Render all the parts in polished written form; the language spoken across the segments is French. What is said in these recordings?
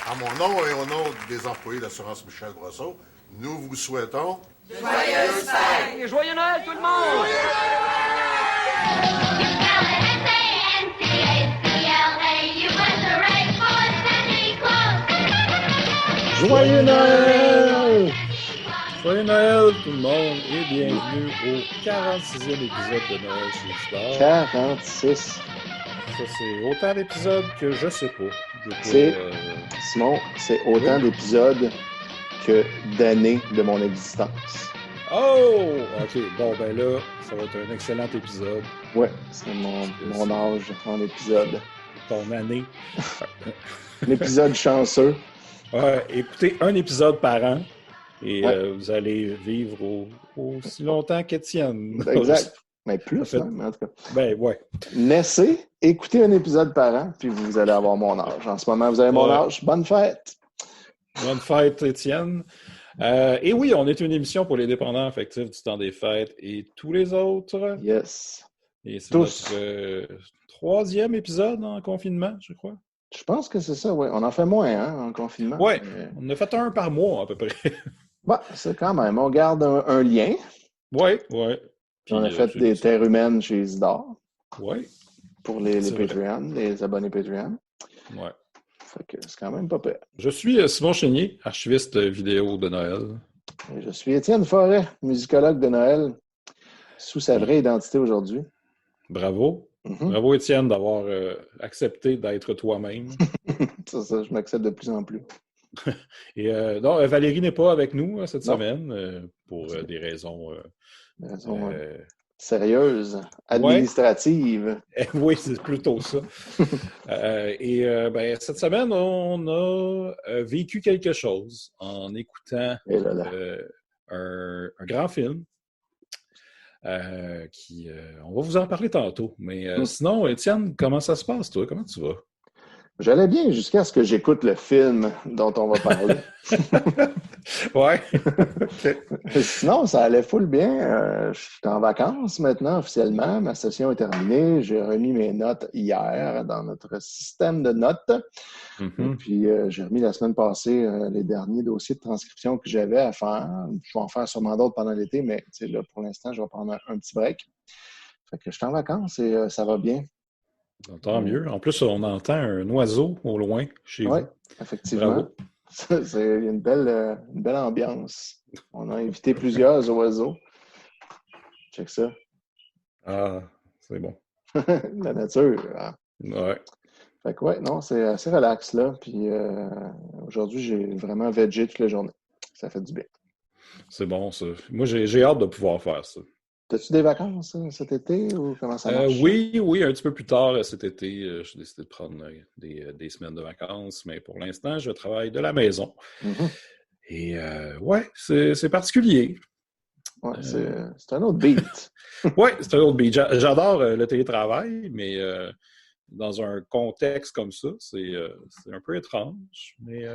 À mon nom et au nom des employés d'Assurance Michel Brosseau, nous vous souhaitons... Joyeuses fêtes! Et joyeux Noël, tout le monde! Joyeux Noël! Joyeux Noël tout le monde et bienvenue au 46e épisode de Noël chez Star. 46. Ça, c'est autant d'épisodes que je sais pas. C'est, Simon, c'est autant d'épisodes que d'années de mon existence. Oh! OK, bon, ben là, ça va être un excellent épisode. Ouais, c'est mon âge en épisode. Ton année. L'épisode chanceux. Ouais, écoutez un épisode par an et Ouais. vous allez vivre aussi longtemps qu'Étienne. Exact. Mais plus, En fait, hein, mais en tout cas. Ben, ouais. Naissez, écoutez un épisode par an, puis vous allez avoir mon âge. En ce moment, vous avez mon âge. Bonne fête! Bonne fête, Étienne. Et oui, on est une émission pour les dépendants affectifs du temps des fêtes et tous les autres. Yes. Et c'est Tous. notre troisième épisode en confinement, je crois. Je pense que c'est ça, oui. On en fait moins, hein, en confinement. Oui, Mais... on en a fait un par mois à peu près. Bah, c'est quand même. On garde un lien. Oui, oui. Puis on a fait des terres humaines chez Isidore. Oui. Pour les C'est Patreons, les abonnés Patreon. Ouais. Fait que c'est quand même pas pire. Je suis Simon Chénier, archiviste vidéo de Noël. Et je suis Étienne Forêt, musicologue de Noël, sous sa vraie identité aujourd'hui. Bravo. Mm-hmm. Bravo, Étienne, d'avoir accepté d'être toi-même. ça, je m'accepte de plus en plus. Et non, Valérie n'est pas avec nous cette semaine pour des raisons... sérieuses, administratives. Ouais. Oui, c'est plutôt ça. Ben, cette semaine, on a vécu quelque chose en écoutant un grand film. On va vous en parler tantôt. Mais sinon, Étienne, comment ça se passe, toi? Comment tu vas? J'allais bien jusqu'à ce que j'écoute le film dont on va parler. Ouais. Sinon, ça allait full bien. Je suis en vacances maintenant, officiellement. Ma session est terminée. J'ai remis mes notes hier dans notre système de notes. Mm-hmm. Puis, j'ai remis la semaine passée les derniers dossiers de transcription que j'avais à faire. Je vais en faire sûrement d'autres pendant l'été, mais là, pour l'instant, je vais prendre un petit break. Fait que je suis en vacances et ça va bien. Tant mieux. En plus, on entend un oiseau au loin chez vous. Oui, effectivement. C'est une belle ambiance. On a invité plusieurs oiseaux. Check ça. Ah, c'est bon. La nature. Hein? Ouais. Fait que non, c'est assez relax là. Puis aujourd'hui, j'ai vraiment veggé toute la journée. Ça fait du bien. C'est bon, ça. Moi, j'ai hâte de pouvoir faire ça. As-tu des vacances cet été ou comment ça marche? Oui, un petit peu plus tard cet été, j'ai décidé de prendre des semaines de vacances, mais pour l'instant, je travaille de la maison. Mm-hmm. Et c'est particulier. Ouais, c'est un autre beat. Oui, c'est un autre beat. J'adore le télétravail, mais dans un contexte comme ça, c'est un peu étrange. Mais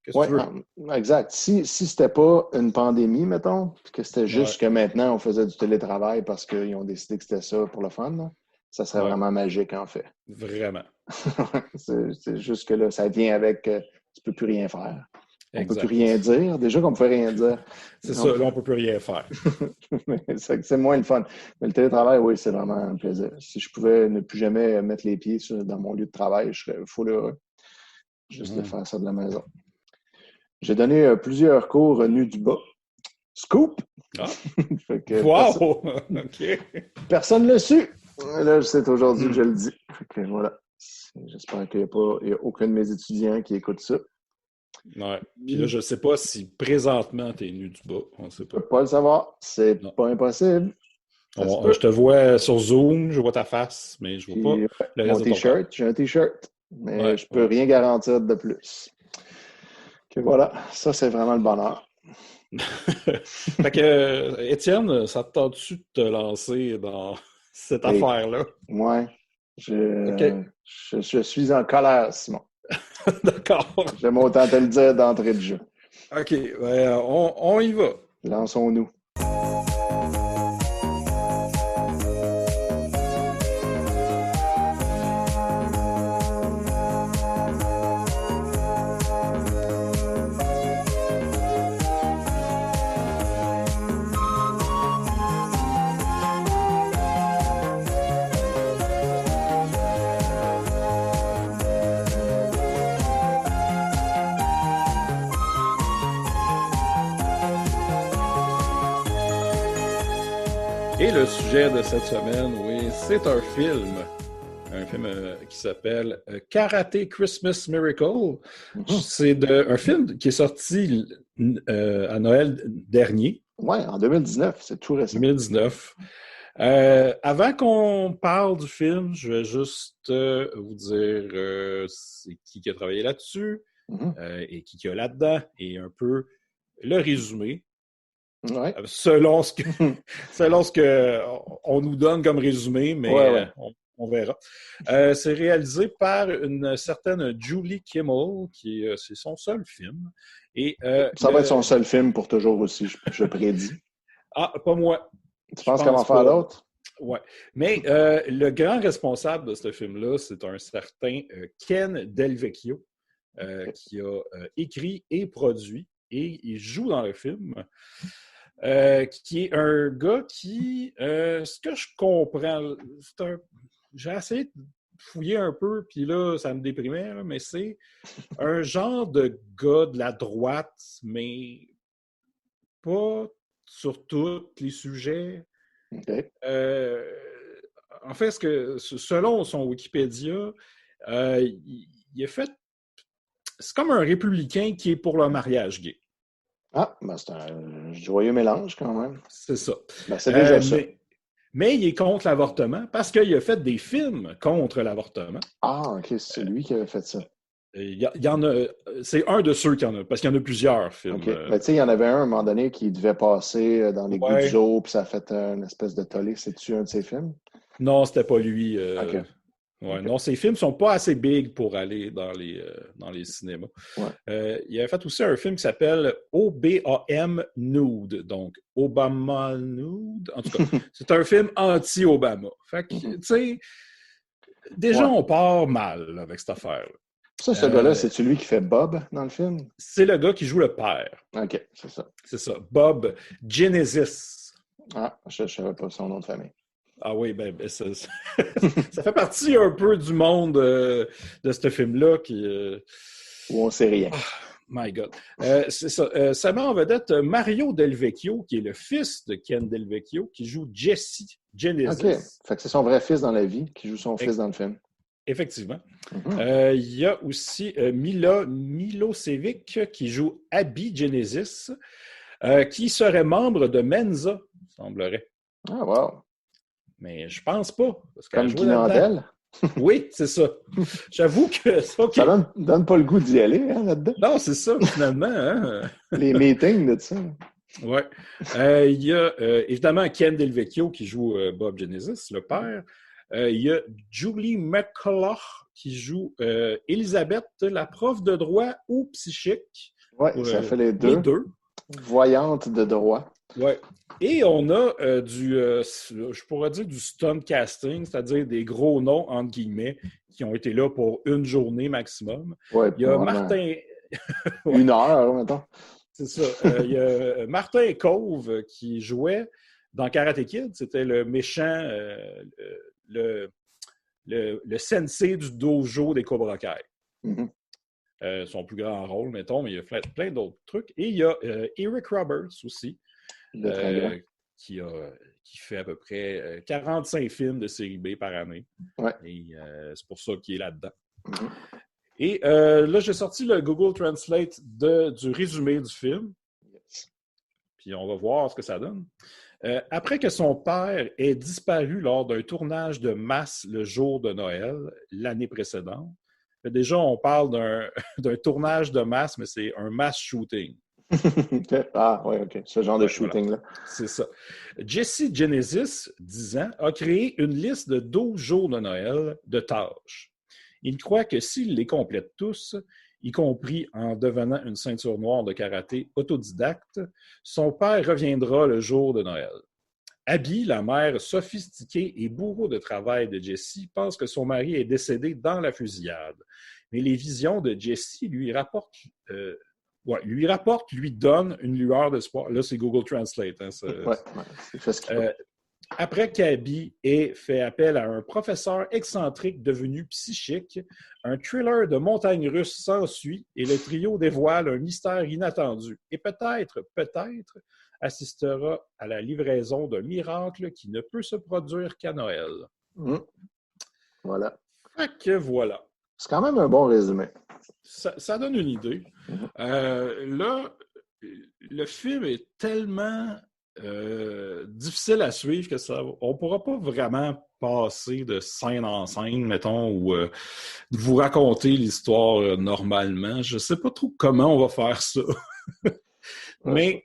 qu'est-ce que tu veux? Exact. Si c'était pas une pandémie, mettons, puis que c'était juste que maintenant on faisait du télétravail parce qu'ils ont décidé que c'était ça pour le fun, là, ça serait vraiment magique, en fait. Vraiment. c'est juste que là, ça vient avec tu peux plus rien faire. On peut Exact. plus rien dire. Déjà qu'on ne peut rien dire. C'est ça, là, on peut plus rien faire. c'est moins le fun. Mais le télétravail, oui, c'est vraiment un plaisir. Si je pouvais ne plus jamais mettre les pieds dans mon lieu de travail, je serais full heureux. Juste de faire ça de la maison. J'ai donné plusieurs cours nus du bas. Scoop! Ah. Fait que wow! OK. Personne ne l'a su. Là, c'est aujourd'hui que je le dis. Fait que voilà. J'espère qu'il n'y a aucun de mes étudiants qui écoute ça. Ouais. Puis là, je ne sais pas si présentement tu es nu du bas. On ne sait pas. Je ne peux pas le savoir. C'est pas impossible. Je te vois sur Zoom, je vois ta face, mais je ne vois pas le reste mon t-shirt. J'ai un t-shirt, mais je ne peux rien garantir de plus. Okay, voilà. Ça, c'est vraiment le bonheur. Fait que, Étienne, ça te tente-tu de te lancer dans cette affaire-là? Oui. Je suis en colère, Simon. D'accord. J'aime autant te le dire d'entrée de jeu. OK. On y va. Lançons-nous. Et le sujet de cette semaine, oui, c'est un film qui s'appelle Karate Christmas Miracle. C'est un film qui est sorti à Noël dernier. Oui, en 2019, c'est tout récent. 2019. Avant qu'on parle du film, je vais juste vous dire c'est qui a travaillé là-dessus et qui a là-dedans et un peu le résumé. Ouais. Selon ce que on nous donne comme résumé, mais on verra. C'est réalisé par une certaine Julie Kimmel, c'est son seul film. Et, ça va être son seul film pour toujours aussi, je prédis. Ah, pas moi. Tu penses qu'elle va en faire d'autres? Oui. Mais le grand responsable de ce film-là, c'est un certain Ken Del Vecchio, qui a écrit et produit, et il joue dans le film. Qui est un gars qui, ce que je comprends, j'ai essayé de fouiller un peu, puis là, ça me déprimait, là, mais c'est un genre de gars de la droite, mais pas sur tous les sujets. Okay. En fait, selon son Wikipédia, il a fait... C'est comme un républicain qui est pour le mariage gay. Ah, ben c'est un joyeux mélange quand même. C'est ça. Ben, c'est déjà ça. Mais il est contre l'avortement parce qu'il a fait des films contre l'avortement. Ah, OK, c'est lui qui avait fait ça. Il y en a, c'est un de ceux qui en a, parce qu'il y en a plusieurs films. OK. Ben, tu sais, il y en avait un à un moment donné qui devait passer dans les Guzzo, puis ça a fait une espèce de tollé. C'est-tu un de ses films? Non, c'était pas lui. OK. Ouais, okay. Non, ces films sont pas assez big pour aller dans les cinémas. Ouais. Il a fait aussi un film qui s'appelle OBAM Nude, donc Obama Nude. En tout cas, c'est un film anti-Obama. Fait que, tu sais, déjà, on part mal avec cette affaire-là. Ça, ce gars-là, c'est-tu lui qui fait Bob dans le film? C'est le gars qui joue le père. OK, c'est ça. C'est ça. Bob Genesis. Ah, je ne savais pas son nom de famille. Ah oui, ça fait partie un peu du monde de ce film-là qui... Où on ne sait rien. Oh, my God. C'est ça. Ça met en vedette Mario Del Vecchio, qui est le fils de Ken Del Vecchio, qui joue Jesse Genesis. OK. Fait que c'est son vrai fils dans la vie qui joue son fils dans le film. Effectivement. Il y a aussi Mila Milosevic qui joue Abby Genesis, qui serait membre de Mensa, semblerait. Ah, wow. Mais je pense pas. Parce comme Guinandel? Oui, c'est ça. J'avoue que c'est OK. Ça donne pas le goût d'y aller, hein, là-dedans? Non, c'est ça, finalement. Hein? Les meetings de ça. Oui. Il y a évidemment Ken Del Vecchio qui joue Bob Genesis, le père. Il y a Julie McCullough qui joue Elisabeth, la prof de droit ou psychique. Oui, ça fait les deux. Voyante de droit. Oui. Et on a je pourrais dire du stunt casting, c'est-à-dire des gros noms, entre guillemets, qui ont été là pour une journée maximum. Ouais, il y a Martin... Une heure, mettons. C'est ça. Il y a Martin Cove qui jouait dans Karate Kid. C'était le méchant, le sensei du dojo des Cobra Kai. Mm-hmm. Son plus grand rôle, mettons, mais il y a plein d'autres trucs. Et il y a Eric Roberts aussi. Qui fait à peu près 45 films de série B par année. Ouais. Et c'est pour ça qu'il est là-dedans. Mm-hmm. Et là, j'ai sorti le Google Translate du résumé du film. Yes. Puis on va voir ce que ça donne. Après que son père ait disparu lors d'un tournage de masse le jour de Noël, l'année précédente, déjà, on parle d'un tournage de masse, mais c'est un mass shooting. Ah, oui, OK. Ce genre de shooting-là. Voilà. C'est ça. Jesse Genesis, 10 ans, a créé une liste de 12 jours de Noël de tâches. Il croit que s'il les complète tous, y compris en devenant une ceinture noire de karaté autodidacte, son père reviendra le jour de Noël. Abby, la mère sophistiquée et bourreau de travail de Jessie, pense que son mari est décédé dans la fusillade. Mais les visions de Jessie lui donnent une lueur d'espoir. Là, c'est Google Translate. Hein, il fait ce qu'il faut. Après qu'Abby ait fait appel à un professeur excentrique devenu psychique, un thriller de montagne russe s'ensuit et le trio dévoile un mystère inattendu et peut-être assistera à la livraison d'un miracle qui ne peut se produire qu'à Noël. Voilà. Fait que voilà. C'est quand même un bon résumé. Ça donne une idée. Là, le film est tellement difficile à suivre que on ne pourra pas vraiment passer de scène en scène, mettons, ou vous raconter l'histoire normalement. Je ne sais pas trop comment on va faire ça. Mais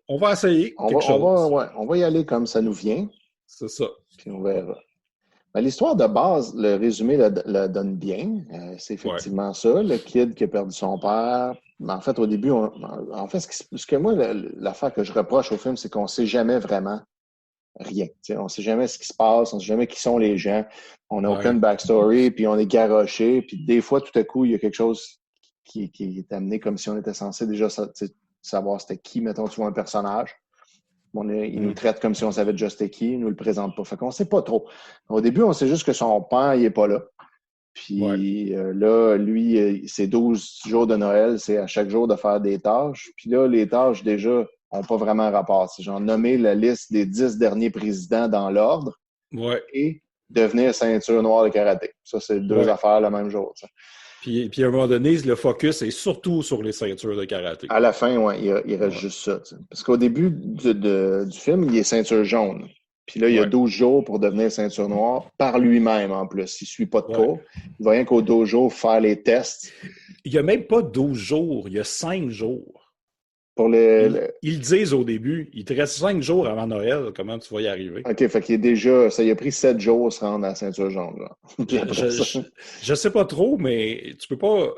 on va essayer quelque chose. On va y aller comme ça nous vient. C'est ça. Puis on verra. Ben, l'histoire de base, le résumé la donne bien. C'est effectivement ça. Le kid qui a perdu son père. Mais en fait, au début, ce que moi, l'affaire que je reproche au film, c'est qu'on ne sait jamais vraiment rien. T'sais, on ne sait jamais ce qui se passe, on ne sait jamais qui sont les gens. On n'a aucune backstory, puis on est garoché. Puis des fois, tout à coup, il y a quelque chose qui est amené comme si on était censé déjà savoir c'était qui, mettons, tu vois un personnage. Il nous traite comme si on savait déjà c'était qui, il nous le présente pas. Fait qu'on sait pas trop. Au début, on sait juste que son père, il est pas là. Puis là, lui, c'est 12 jours de Noël, c'est à chaque jour de faire des tâches. Puis là, les tâches, déjà, n'ont pas vraiment rapport. C'est genre nommer la liste des 10 derniers présidents dans l'ordre et devenir ceinture noire de karaté. Ça, c'est deux affaires le même jour. Ça. Puis à un moment donné, le focus est surtout sur les ceintures de karaté. À la fin, il reste juste ça. T'sais. Parce qu'au début du film, il est ceinture jaune. Puis là, il y a 12 jours pour devenir ceinture noire par lui-même en plus. Il ne suit pas de cours. Il va rien qu'au dojo faire les tests. Il n'y a même pas 12 jours, il y a 5 jours. Pour ils disent au début, il te reste 5 jours avant Noël, comment tu vas y arriver? OK, fait qu'il est déjà. Ça y a pris 7 jours de se rendre à la ceinture jaune. Là. Je sais pas trop, mais tu peux pas.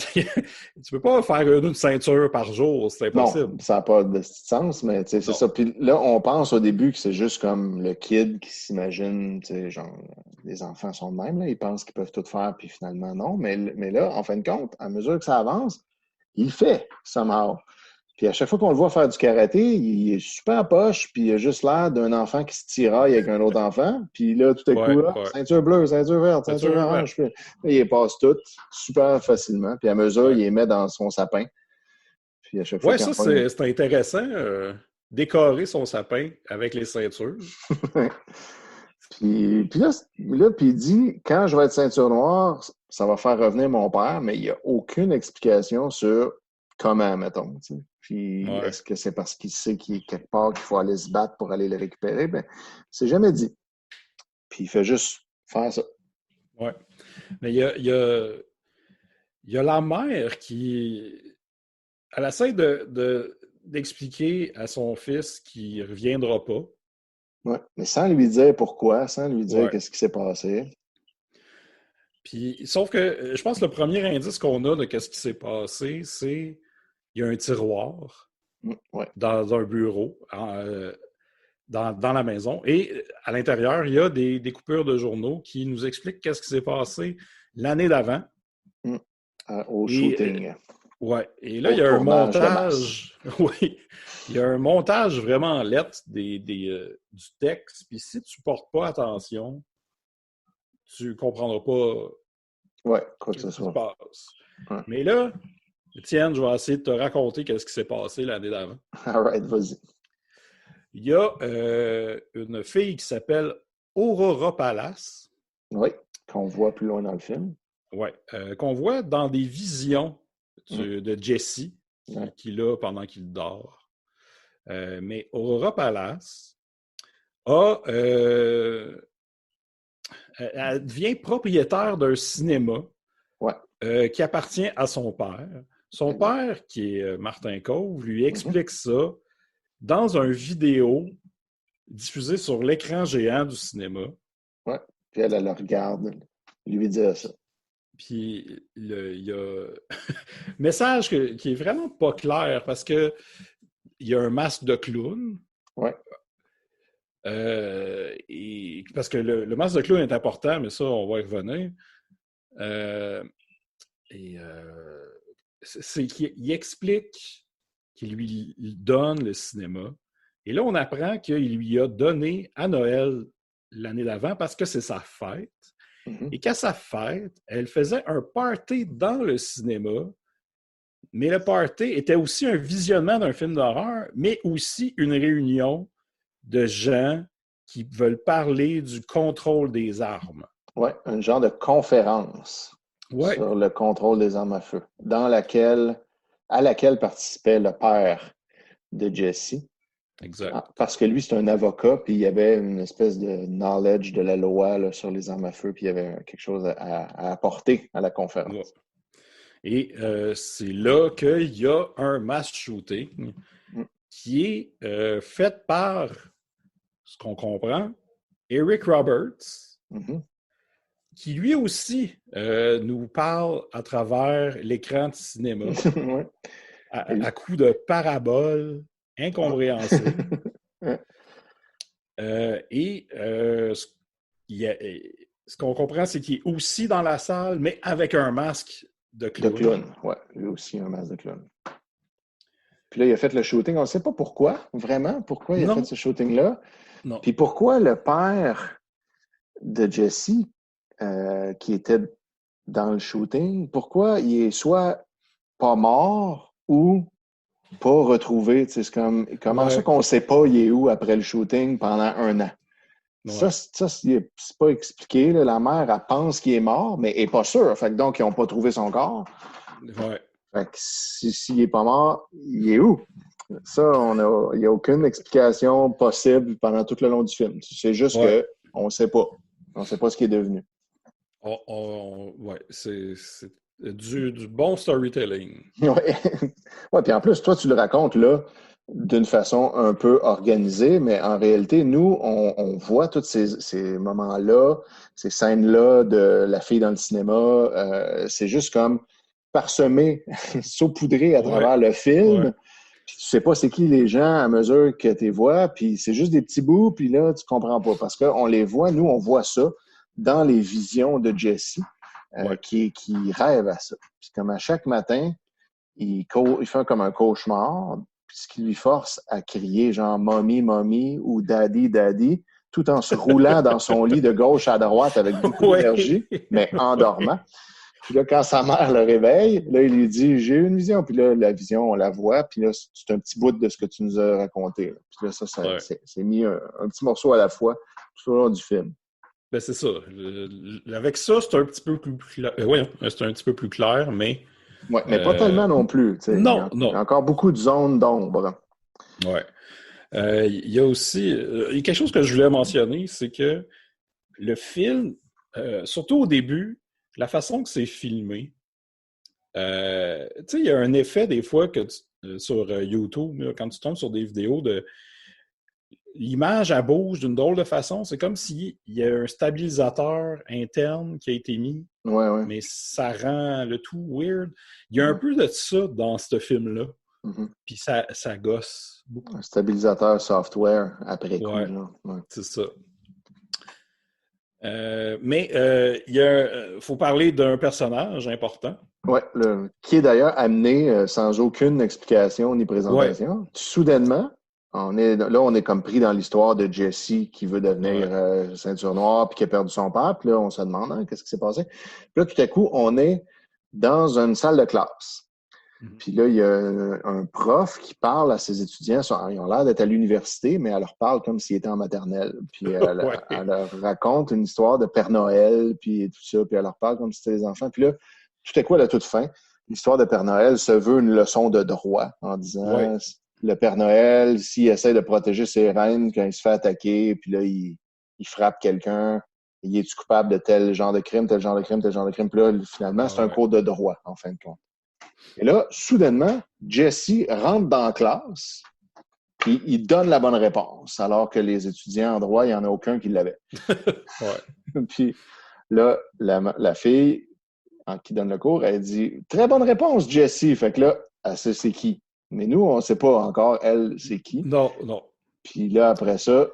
Tu peux pas faire une ceinture par jour, c'est impossible. Non, ça n'a pas de sens, mais c'est ça. Puis là, on pense au début que c'est juste comme le kid qui s'imagine, genre, les enfants sont de même, là, ils pensent qu'ils peuvent tout faire, puis finalement, non. Mais là, en fin de compte, à mesure que ça avance, il fait somehow. Puis à chaque fois qu'on le voit faire du karaté, il est super poche, puis il a juste l'air d'un enfant qui se tiraille avec un autre enfant. Puis là, tout à coup, ceinture bleue, ceinture verte, ceinture orange. Puis là, il les passe toutes super facilement. Puis à mesure, il les met dans son sapin. Puis à chaque fois ça, c'est intéressant. Décorer son sapin avec les ceintures. puis là, il dit, quand je vais être ceinture noire, ça va faire revenir mon père, mais il n'y a aucune explication sur comment, mettons. T'sais. Puis est-ce que c'est parce qu'il sait qu'il est quelque part qu'il faut aller se battre pour aller le récupérer? Ben, c'est jamais dit. Puis il fait juste faire ça. Oui. Mais il y a la mère qui... Elle essaie d'expliquer à son fils qu'il ne reviendra pas. Oui, mais sans lui dire pourquoi, sans lui dire qu'est-ce qui s'est passé. Puis, sauf que je pense que le premier indice qu'on a de qu'est-ce qui s'est passé, c'est il y a un tiroir dans un bureau, dans la maison. Et à l'intérieur, il y a des coupures de journaux qui nous expliquent qu'est-ce qui s'est passé l'année d'avant. Au shooting. Et là, il y a un montage. Oui. Il y a un montage vraiment lettre du texte. Puis si tu ne portes pas attention, tu ne comprendras pas quoi que ce soit. Passe. Mais là, Étienne, je vais essayer de te raconter qu'est-ce qui s'est passé l'année d'avant. All right, vas-y. Il y a une fille qui s'appelle Aurora Palace. Oui, qu'on voit plus loin dans le film. Oui, qu'on voit dans des visions de Jesse, qu'il a pendant qu'il dort. Mais Aurora Palace elle devient propriétaire d'un cinéma qui appartient à son père. Son père, qui est Martin Cove, lui explique ça dans une vidéo diffusée sur l'écran géant du cinéma. Oui, puis elle le regarde, lui dit ça. Puis il y a un message qui est vraiment pas clair parce que il y a un masque de clown. Oui. Parce que le masque de clown est important, mais ça, on va y revenir. C'est qu'il explique qu'il lui donne le cinéma, Et là, on apprend qu'il lui a donné à Noël l'année d'avant parce que c'est sa fête. Et qu'à sa fête, elle faisait un party dans le cinéma. Mais le party était aussi un visionnement d'un film d'horreur, mais aussi une réunion de gens qui veulent parler du contrôle des armes. Oui, un genre de conférence Ouais. sur le contrôle des armes à feu, à laquelle participait le père de Jesse. Exact. Parce que lui, c'est un avocat, puis il y avait une espèce de knowledge de la loi là, sur les armes à feu, puis il y avait quelque chose à apporter à la conférence. Ouais. Et c'est là qu'il y a un mass shooting qui est fait par, ce qu'on comprend, Eric Roberts, qui lui aussi nous parle à travers l'écran de cinéma, Ouais. à coups de paraboles incompréhensibles. Ce qu'on comprend, c'est qu'il est aussi dans la salle, mais avec un masque de clown. De clown, oui. Lui aussi, un masque de clown. Puis là, il a fait le shooting. On ne sait pas pourquoi, vraiment, pourquoi il a fait ce shooting-là. Non. Puis pourquoi le père de Jesse, qui était dans le shooting, pourquoi il est soit pas mort ou pas retrouvé? C'est comme, comment ça qu'on ne sait pas il est où après le shooting pendant 1 an? Ouais. Ça, c'est pas expliqué. Là. La mère, elle pense qu'il est mort, mais elle n'est pas sûre. Fait que donc, ils n'ont pas trouvé son corps. Ouais. Fait que s'il n'est pas mort, il est où? Ça, il n'y a aucune explication possible pendant tout le long du film. C'est juste qu'on ne sait pas. On ne sait pas ce qu'il est devenu. C'est du bon storytelling. Oui, puis en plus, toi, tu le racontes là d'une façon un peu organisée, mais en réalité, nous, on voit tous ces moments-là, ces scènes-là de la fille dans le cinéma. C'est juste comme parsemé, saupoudré à travers le film. Ouais. Puis tu sais pas c'est qui les gens à mesure que tu les vois, puis c'est juste des petits bouts, puis là, tu comprends pas. Parce qu'on les voit, nous, on voit ça dans les visions de Jesse, qui rêve à ça. Puis comme à chaque matin, il fait comme un cauchemar, puis ce qui lui force à crier genre « Mommy, mommy » ou « Daddy, daddy », tout en se roulant dans son lit de gauche à droite avec beaucoup d'énergie, mais en dormant. Puis là, quand sa mère le réveille, là, il lui dit « J'ai eu une vision ». Puis là, la vision, on la voit. Puis là, c'est un petit bout de ce que tu nous as raconté. Là. Puis là, c'est mis un petit morceau à la fois tout au long du film. Ben, c'est ça. Avec ça, c'est un petit peu plus clair. C'est un petit peu plus clair, mais... Oui, mais pas tellement non plus. Non. Il y a encore beaucoup de zones d'ombre. Oui. Il y a aussi... il y a quelque chose que je voulais mentionner, c'est que le film, surtout au début, la façon que c'est filmé, il y a un effet des fois que sur YouTube, là, quand tu tombes sur des vidéos de l'image, elle bouge d'une drôle de façon. C'est comme s'il y a un stabilisateur interne qui a été mis, mais ça rend le tout weird. Il y a un peu de ça dans ce film-là. Puis ça gosse beaucoup. Un stabilisateur software après coup. C'est ça. Mais il faut parler d'un personnage important. Oui, qui est d'ailleurs amené sans aucune explication ni présentation. Soudainement, on est comme pris dans l'histoire de Jesse qui veut devenir ceinture noire puis qui a perdu son père. Puis là, on se demande qu'est-ce qui s'est passé. Puis là, tout à coup, on est dans une salle de classe. Puis là, il y a un prof qui parle à ses étudiants. Ils ont l'air d'être à l'université, mais elle leur parle comme s'ils étaient en maternelle. Puis elle leur raconte une histoire de Père Noël, puis tout ça. Puis elle leur parle comme si c'était des enfants. Puis là, tout à coup, à la toute fin, l'histoire de Père Noël se veut une leçon de droit en disant le Père Noël, s'il essaie de protéger ses reines quand il se fait attaquer, puis là, il frappe quelqu'un, il est-tu coupable de tel genre de crime, tel genre de crime, tel genre de crime? Puis là, finalement, c'est un cours de droit, en fin de compte. Et là, soudainement, Jesse rentre dans la classe, puis il donne la bonne réponse, alors que les étudiants en droit, il n'y en a aucun qui l'avait. Puis là, la fille qui donne le cours, elle dit « Très bonne réponse, Jesse! » Fait que là, elle sait c'est qui. Mais nous, on ne sait pas encore, elle, c'est qui. Non. Puis là, après ça,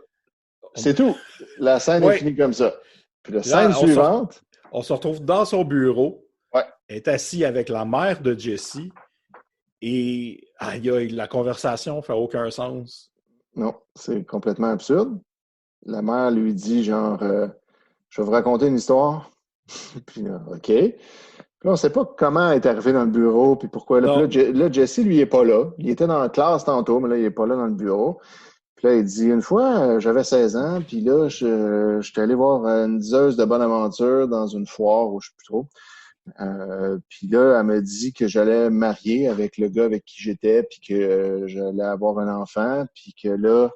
c'est tout. La scène est finie comme ça. Puis la scène suivante... On se retrouve dans son bureau. Ouais. Elle est assise avec la mère de Jesse et la conversation ne fait aucun sens. Non, c'est complètement absurde. La mère lui dit genre, je vais vous raconter une histoire. Puis OK. Puis là, on ne sait pas comment elle est arrivée dans le bureau, puis pourquoi. Là, puis Non. là, Jesse, lui, il n'est pas là. Il était dans la classe tantôt, mais là, il n'est pas là dans le bureau. Puis là, il dit, une fois, j'avais 16 ans, puis là, j'étais allé voir une diseuse de bonne aventure dans une foire, ou je ne sais plus trop. Puis là, elle me dit que j'allais me marier avec le gars avec qui j'étais, puis que j'allais avoir un enfant, puis que là,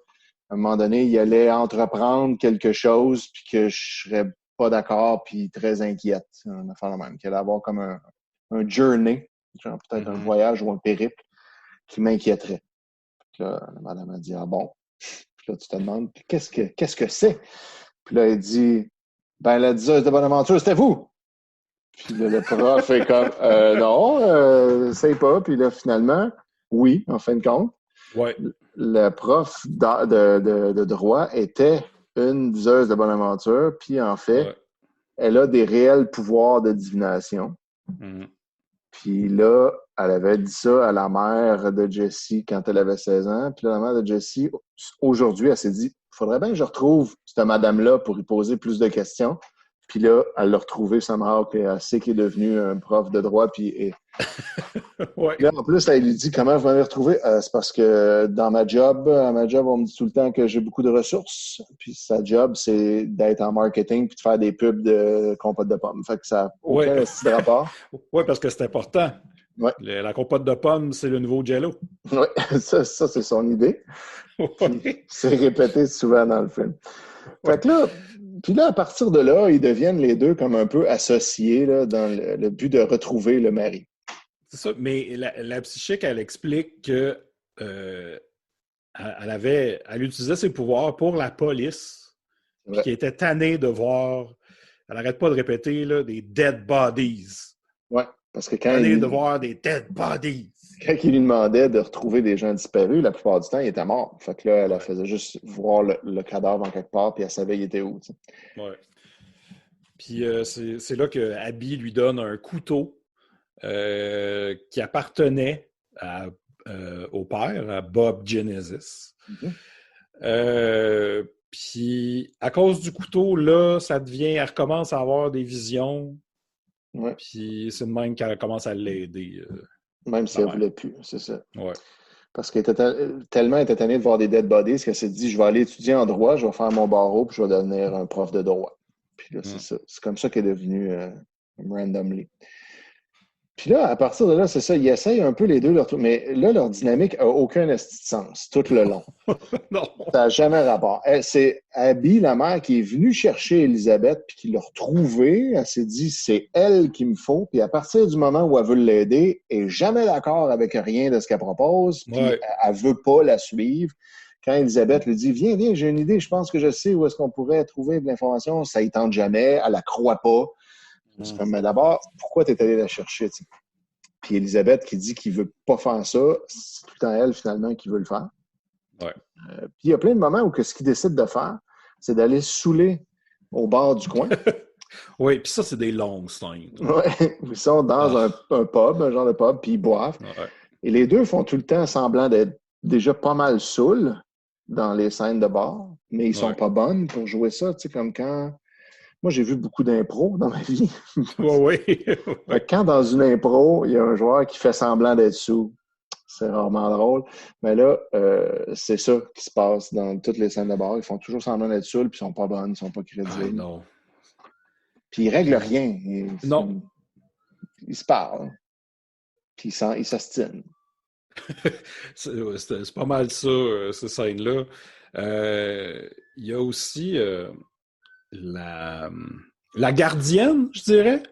à un moment donné, il allait entreprendre quelque chose, puis que je serais pas d'accord, puis très inquiète. Une affaire de même. Qu'il allait avoir comme un journey, genre peut-être un voyage ou un périple, qui m'inquiéterait. Puis là, la madame a dit, ah bon? Puis là, tu te demandes, qu'est-ce que c'est? Puis là, elle dit, ben, la diseuse de bonne aventure, c'était vous! Puis là, le prof est comme, non, c'est pas. Puis là, finalement, oui, en fin de compte. Ouais. Le prof de droit était une diseuse de bonne aventure, puis en fait, elle a des réels pouvoirs de divination. Mm-hmm. Puis là, elle avait dit ça à la mère de Jessie quand elle avait 16 ans. Puis là, la mère de Jessie, aujourd'hui, elle s'est dit, il faudrait bien que je retrouve cette madame-là pour lui poser plus de questions. Puis là, elle l'a retrouvé somehow, puis elle sait qu'il est devenu un prof de droit, puis Ouais. là, en plus, elle lui dit, comment vous m'avez retrouvé? C'est parce que à ma job, on me dit tout le temps que j'ai beaucoup de ressources. Puis sa job, c'est d'être en marketing puis de faire des pubs de compote de pommes. Fait que ça n'a aucun petit rapport. Oui, parce que c'est important. Ouais. La compote de pommes, c'est le nouveau Jell-O. Oui, ça c'est son idée. Ouais. C'est répété souvent dans le film. Fait que là, puis là, à partir de là, ils deviennent les deux comme un peu associés là, dans le but de retrouver le mari. C'est ça, mais la psychique, elle explique que elle utilisait ses pouvoirs pour la police, puis qu'elle était tannée de voir, elle n'arrête pas de répéter, là, des dead bodies. Oui, parce que de voir des dead bodies. Quand il lui demandait de retrouver des gens disparus, la plupart du temps, il était mort. Fait que là, elle faisait juste voir le cadavre en quelque part, puis elle savait il était où. Tu sais. Ouais. Puis c'est là que Abby lui donne un couteau qui appartenait au père, à Bob Genesis. Mm-hmm. Puis à cause du couteau, là, elle recommence à avoir des visions. Ouais. Puis c'est de même qu'elle commence à l'aider. Même si elle ne voulait plus, c'est ça. Ouais. Parce qu'elle était tellement tannée de voir des dead bodies qu'elle s'est dit, je vais aller étudier en droit, je vais faire mon barreau, puis je vais devenir un prof de droit. Puis là, c'est ça. C'est comme ça qu'elle est devenue randomly. Puis là, à partir de là, c'est ça, ils essayent un peu les deux, mais là, leur dynamique n'a aucun sens tout le long. Non. Ça n'a jamais rapport. C'est Abby, la mère, qui est venue chercher Elisabeth puis qui l'a retrouvée. Elle s'est dit, c'est elle qu'il me faut. Puis à partir du moment où elle veut l'aider, elle n'est jamais d'accord avec rien de ce qu'elle propose. Puis elle ne veut pas la suivre. Quand Elisabeth lui dit, viens, j'ai une idée, je pense que je sais où est-ce qu'on pourrait trouver de l'information, ça ne tente jamais, elle ne la croit pas. C'est comme, mais d'abord, pourquoi tu es allé la chercher? T'sais? Puis Elisabeth qui dit qu'il ne veut pas faire ça, c'est tout le temps elle, finalement, qui veut le faire. Ouais. Puis il y a plein de moments où ce qu'ils décident de faire, c'est d'aller saouler au bord du coin. Oui, puis ça, c'est des longues scènes. Ouais, ils sont dans un pub, un genre de pub, puis ils boivent. Ouais. Et les deux font tout le temps semblant d'être déjà pas mal saouls dans les scènes de bar, mais ils sont pas bonnes pour jouer ça, tu sais, comme quand... Moi, j'ai vu beaucoup d'impro dans ma vie. Oui. Quand dans une impro, il y a un joueur qui fait semblant d'être sous, c'est rarement drôle. Mais là, c'est ça qui se passe dans toutes les scènes de bar. Ils font toujours semblant d'être sous, puis ils sont pas bonnes, ils sont pas crédibles. Non. Puis ils règlent rien. Non. Ils se parlent. Puis ils s'ostinent. C'est pas mal ça, ces scènes-là. Il y a aussi la gardienne, je dirais.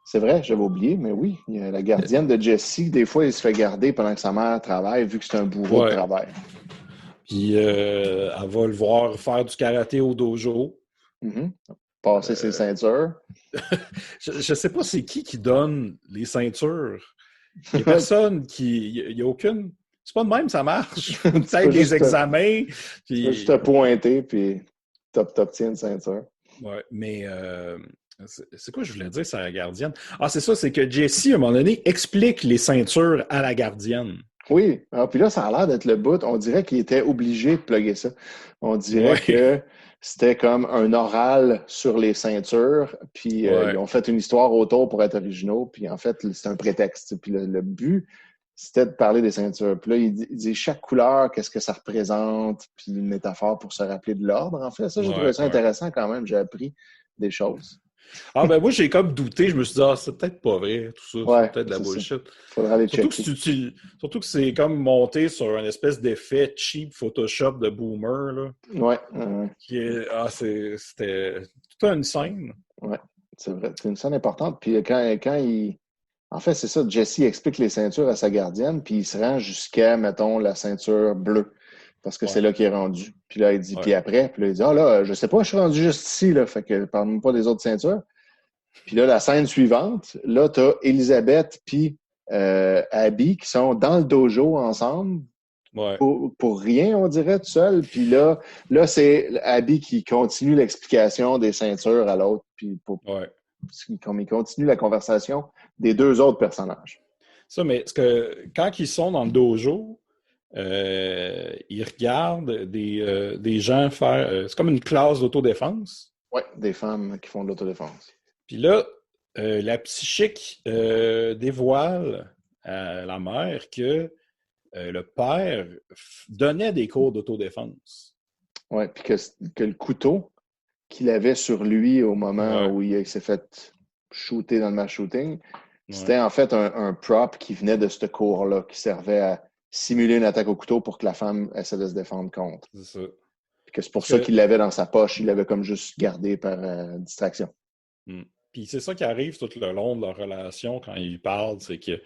C'est vrai, j'avais oublié, mais oui. Il y a la gardienne de Jessie. Des fois, il se fait garder pendant que sa mère travaille, vu que c'est un bourreau de travail. Puis elle va le voir faire du karaté au dojo. Mm-hmm. Passer ses ceintures. Je sais pas c'est qui donne les ceintures. Il n'y a personne qui... Il n'y a aucune... C'est pas de même, ça marche. Peut-être des examens. Tu peux juste te pointer, puis t'obtiens une ceinture. Oui, mais c'est quoi je voulais dire sur la gardienne? Ah, c'est ça, c'est que Jessie, à un moment donné, explique les ceintures à la gardienne. Oui. Alors, puis là, ça a l'air d'être le bout. On dirait qu'il était obligé de plugger ça. On dirait Ouais. que c'était comme un oral sur les ceintures, puis Ouais. ils ont fait une histoire autour pour être originaux, puis en fait, c'est un prétexte. Puis le but, c'était de parler des ceintures. Puis là, il dit chaque couleur, qu'est-ce que ça représente, puis une métaphore pour se rappeler de l'ordre. En fait, ça, j'ai trouvé ça Ouais. intéressant quand même. J'ai appris des choses. Ah, ben moi, j'ai comme douté. Je me suis dit, ah, c'est peut-être pas vrai, tout ça. C'est Ouais, peut-être de la c'est ça. bullshit. Faudra aller Surtout que, checker. surtout que c'est comme monté sur une espèce d'effet cheap Photoshop de boomer, là. Ouais, C'était toute une scène. ouais, c'est vrai. C'est une scène importante. Puis quand il... En fait, c'est ça. Jesse explique les ceintures à sa gardienne, puis il se rend jusqu'à, mettons, la ceinture bleue. Parce que Ouais. c'est là qu'il est rendu. Puis là, il dit, Ouais. puis après, puis là, il dit, ah là, je sais pas, je suis rendu juste ici, là. Fait que parle-moi pas des autres ceintures. Puis là, la scène suivante, là, t'as Elisabeth puis Abby qui sont dans le dojo ensemble. Ouais. Pour rien, on dirait, tout seul. Puis là c'est Abby qui continue l'explication des ceintures à l'autre. Puis comme il continue la conversation des deux autres personnages. Ça, mais quand ils sont dans le dojo, ils regardent des gens faire. C'est comme une classe d'autodéfense. Oui, des femmes qui font de l'autodéfense. Puis là, la psychique dévoile à la mère que le père donnait des cours d'autodéfense. Oui, puis que le couteau qu'il avait sur lui au moment où il s'est fait shooter dans le mass shooting, c'était en fait un prop qui venait de ce cours-là, qui servait à simuler une attaque au couteau pour que la femme essaie de se défendre contre. C'est ça. Puis que c'est pour ça qu'il l'avait dans sa poche, il l'avait comme juste gardé par distraction. Puis c'est ça qui arrive tout le long de leur relation quand ils parlent, c'est que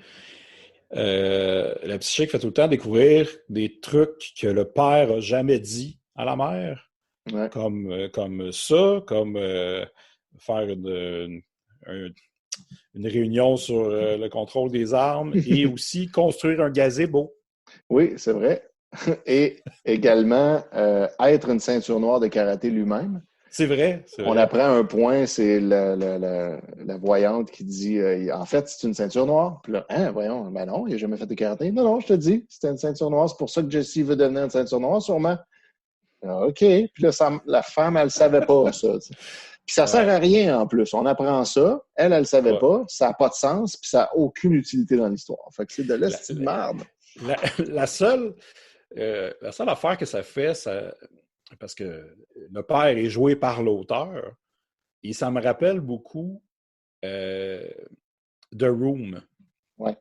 la psychique fait tout le temps découvrir des trucs que le père n'a jamais dit à la mère, comme ça, comme faire une réunion sur le contrôle des armes et aussi construire un gazebo. Oui, c'est vrai. Et également être une ceinture noire de karaté lui-même. C'est vrai. On apprend un point, c'est la voyante qui dit en fait, c'est une ceinture noire. Puis là, voyons, ben non, il n'a jamais fait de karaté. Non, je te dis, c'était une ceinture noire. C'est pour ça que Jessie veut devenir une ceinture noire, sûrement. Ah, OK. Puis là, la femme, elle ne savait pas ça. T'sais. Puis ça ne sert à rien en plus. On apprend ça. Elle ne le savait pas. Ça n'a pas de sens. Puis ça n'a aucune utilité dans l'histoire. Fait que c'est de la style merde. La seule affaire que ça fait, parce que le père est joué par l'auteur, et ça me rappelle beaucoup The Room. Ouais.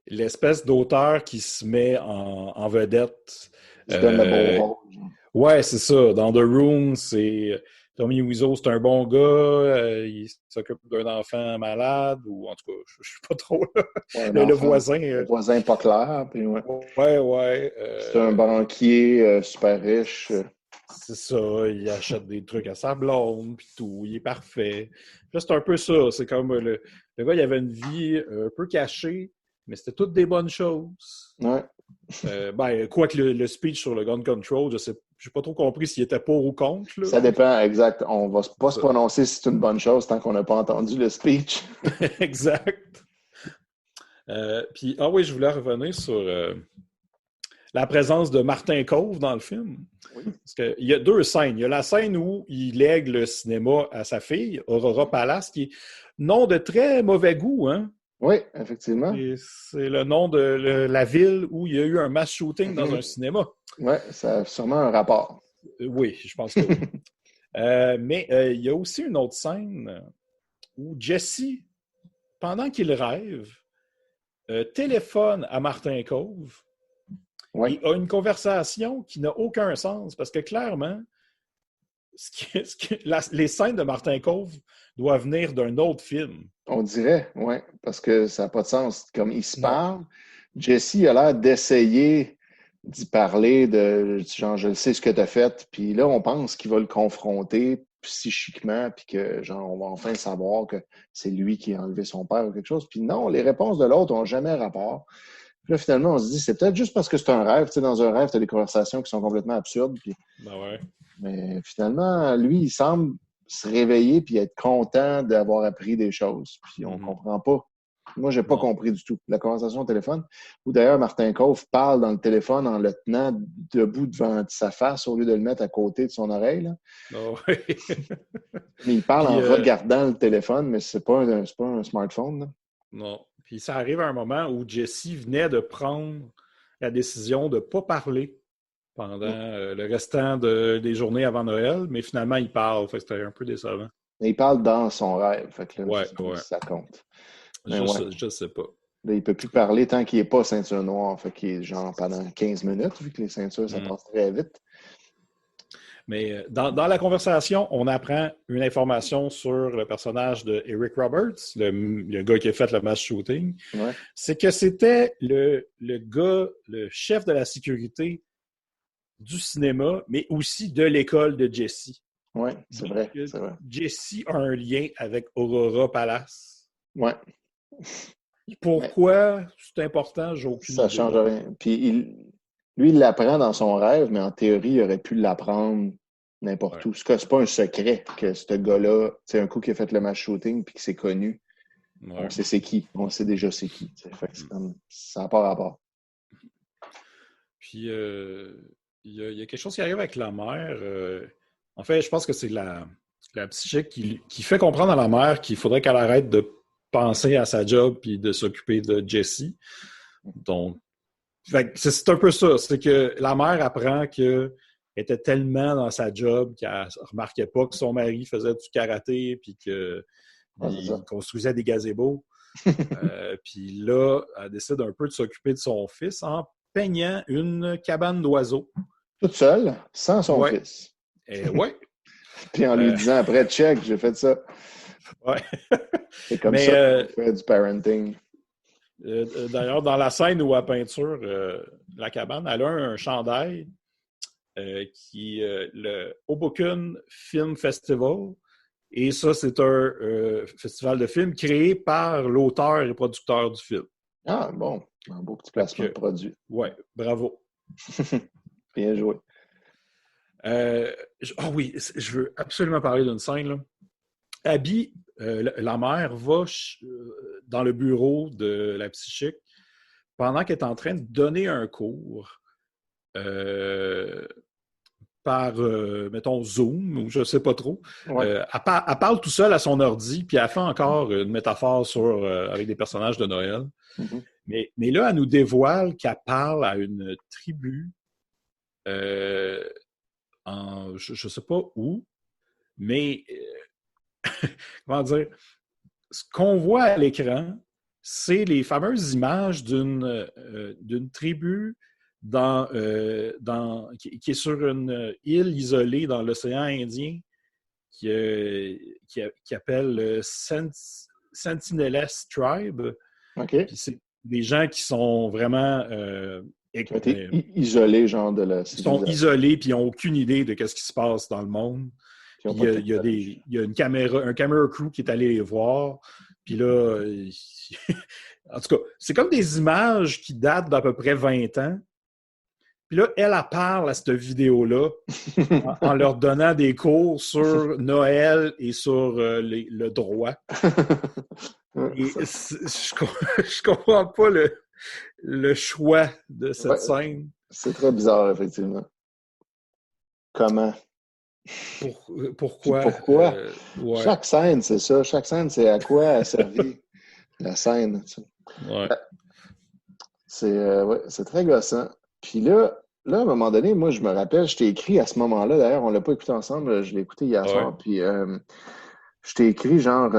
L'espèce d'auteur qui se met en vedette. C'est un bon rôle. Ouais, c'est ça. Dans The Room, c'est Tommy Wiseau, c'est un bon gars. Il s'occupe d'un enfant malade, ou en tout cas, je ne suis pas trop là. Le voisin. Le voisin pas clair. Puis ouais. C'est un banquier super riche. C'est ça, il achète des trucs à sa blonde, puis tout, il est parfait. Là, c'est un peu ça. C'est comme le gars, il avait une vie un peu cachée, mais c'était toutes des bonnes choses. Ouais. Quoique le speech sur le gun control, je n'ai pas trop compris s'il était pour ou contre. Là. Ça dépend, exact. On va pas se prononcer si c'est une bonne chose tant qu'on n'a pas entendu le speech. Exact. Puis, oui, je voulais revenir sur la présence de Martin Kove dans le film. Oui. Parce qu'il y a deux scènes. Il y a la scène où il lègue le cinéma à sa fille, Aurora Palace, qui est nom de très mauvais goût, hein? Oui, effectivement. Et c'est le nom de la ville où il y a eu un mass shooting dans un cinéma. Oui, ça a sûrement un rapport. Oui, je pense que oui. Mais il y a aussi une autre scène où Jesse, pendant qu'il rêve, téléphone à Martin Kove. Oui. Il a une conversation qui n'a aucun sens parce que clairement, les scènes de Martin Kove doivent venir d'un autre film. On dirait, oui, parce que ça n'a pas de sens. Comme il se parle, Jesse a l'air d'essayer d'y parler de genre, je sais ce que tu as fait, puis là, on pense qu'il va le confronter psychiquement, puis que genre, on va enfin savoir que c'est lui qui a enlevé son père ou quelque chose. Puis non, les réponses de l'autre n'ont jamais rapport. Puis là, finalement, on se dit, c'est peut-être juste parce que c'est un rêve. Tu sais, dans un rêve, tu as des conversations qui sont complètement absurdes. Puis... Mais finalement, lui, il semble se réveiller puis être content d'avoir appris des choses. Puis on comprend pas Moi, j'ai pas compris du tout la conversation au téléphone. Ou d'ailleurs, Martin Koffe parle dans le téléphone en le tenant debout devant sa face au lieu de le mettre à côté de son oreille. Là. Oh, oui. Mais il parle Puis, en regardant le téléphone, mais c'est pas un smartphone. Là. non. Puis ça arrive à un moment où Jesse venait de prendre la décision de ne pas parler pendant le restant des journées avant Noël, mais finalement, il parle. Fait que c'était un peu décevant. Mais il parle dans son rêve. Fait que là, Ouais, je sais pas si ça compte. Je sais pas. Là, il ne peut plus parler tant qu'il n'est pas ceinture noire. Fait qu'il est genre pendant 15 minutes, vu que les ceintures, ça passe très vite. Mais dans la conversation, on apprend une information sur le personnage de Eric Roberts, le gars qui a fait le mass shooting. Ouais. C'est que c'était le gars, le chef de la sécurité du cinéma, mais aussi de l'école de Jesse. Oui, c'est vrai. Jesse a un lien avec Aurora Palace. Oui. Pourquoi c'est important, j'ai aucune idée. Ça change rien. Puis lui, il l'apprend dans son rêve, mais en théorie, il aurait pu l'apprendre n'importe où. C'est pas un secret que ce gars-là, c'est un coup qui a fait le mass shooting puis qui s'est connu. Ouais. On sait c'est qui. On sait déjà c'est qui. Fait que ça n'a pas rapport. Puis, il y a quelque chose qui arrive avec la mère. En fait, je pense que c'est la psychique qui fait comprendre à la mère qu'il faudrait qu'elle arrête de penser à sa job puis de s'occuper de Jesse. Donc, c'est un peu ça. C'est que la mère apprend qu'elle était tellement dans sa job qu'elle ne remarquait pas que son mari faisait du karaté puis qu'il construisait des gazebos. Puis là, elle décide un peu de s'occuper de son fils en peignant une cabane d'oiseaux. Toute seule, sans son fils. Oui. Puis en lui disant après, check, j'ai fait ça. Ouais. C'est comme ça qu'on fait du parenting. D'ailleurs, dans la scène où elle peinture la cabane, elle a un chandail qui est le Hoboken Film Festival. Et ça, c'est un festival de films créé par l'auteur et producteur du film. Ah, bon. Un beau petit placement de produit. Oui, bravo. Bien joué. Oui, je veux absolument parler d'une scène. Là. Abby, la mère, va dans le bureau de la psychique pendant qu'elle est en train de donner un cours par, mettons, Zoom, ou je ne sais pas trop. Ouais. Elle parle tout seul à son ordi, puis elle fait encore une métaphore avec des personnages de Noël. Mm-hmm. Mais là, elle nous dévoile qu'elle parle à une tribu je ne sais pas où, mais comment dire, ce qu'on voit à l'écran, c'est les fameuses images d'une tribu qui est sur une île isolée dans l'océan Indien qui appelle le Sentinelles Tribe. OK. Puis c'est des gens qui sont vraiment isolés, genre de la civilisation. Ils sont isolés puis ils n'ont aucune idée de ce qui se passe dans le monde. Il y a un camera crew qui est allé les voir. Puis là, en tout cas, c'est comme des images qui datent d'à peu près 20 ans. Puis là, elle parle à cette vidéo-là en leur donnant des cours sur Noël et sur le droit. Et je comprends pas le choix de cette scène. C'est très bizarre, effectivement. Comment? Pourquoi? Ouais. Chaque scène, c'est ça. Chaque scène, c'est à quoi a servi la scène. Ouais. C'est très gossant. Puis là, à un moment donné, moi, je me rappelle, je t'ai écrit à ce moment-là, d'ailleurs, on ne l'a pas écouté ensemble, je l'ai écouté hier soir, puis je t'ai écrit, genre,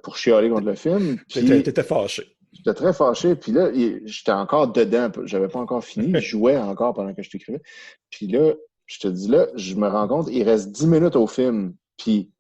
pour chialer contre le film. T'étais fâché. J'étais très fâché, puis là, j'étais encore dedans, j'avais pas encore fini, je jouais encore pendant que je t'écrivais. Puis là, je te dis là, je me rends compte, il reste 10 minutes au film, puis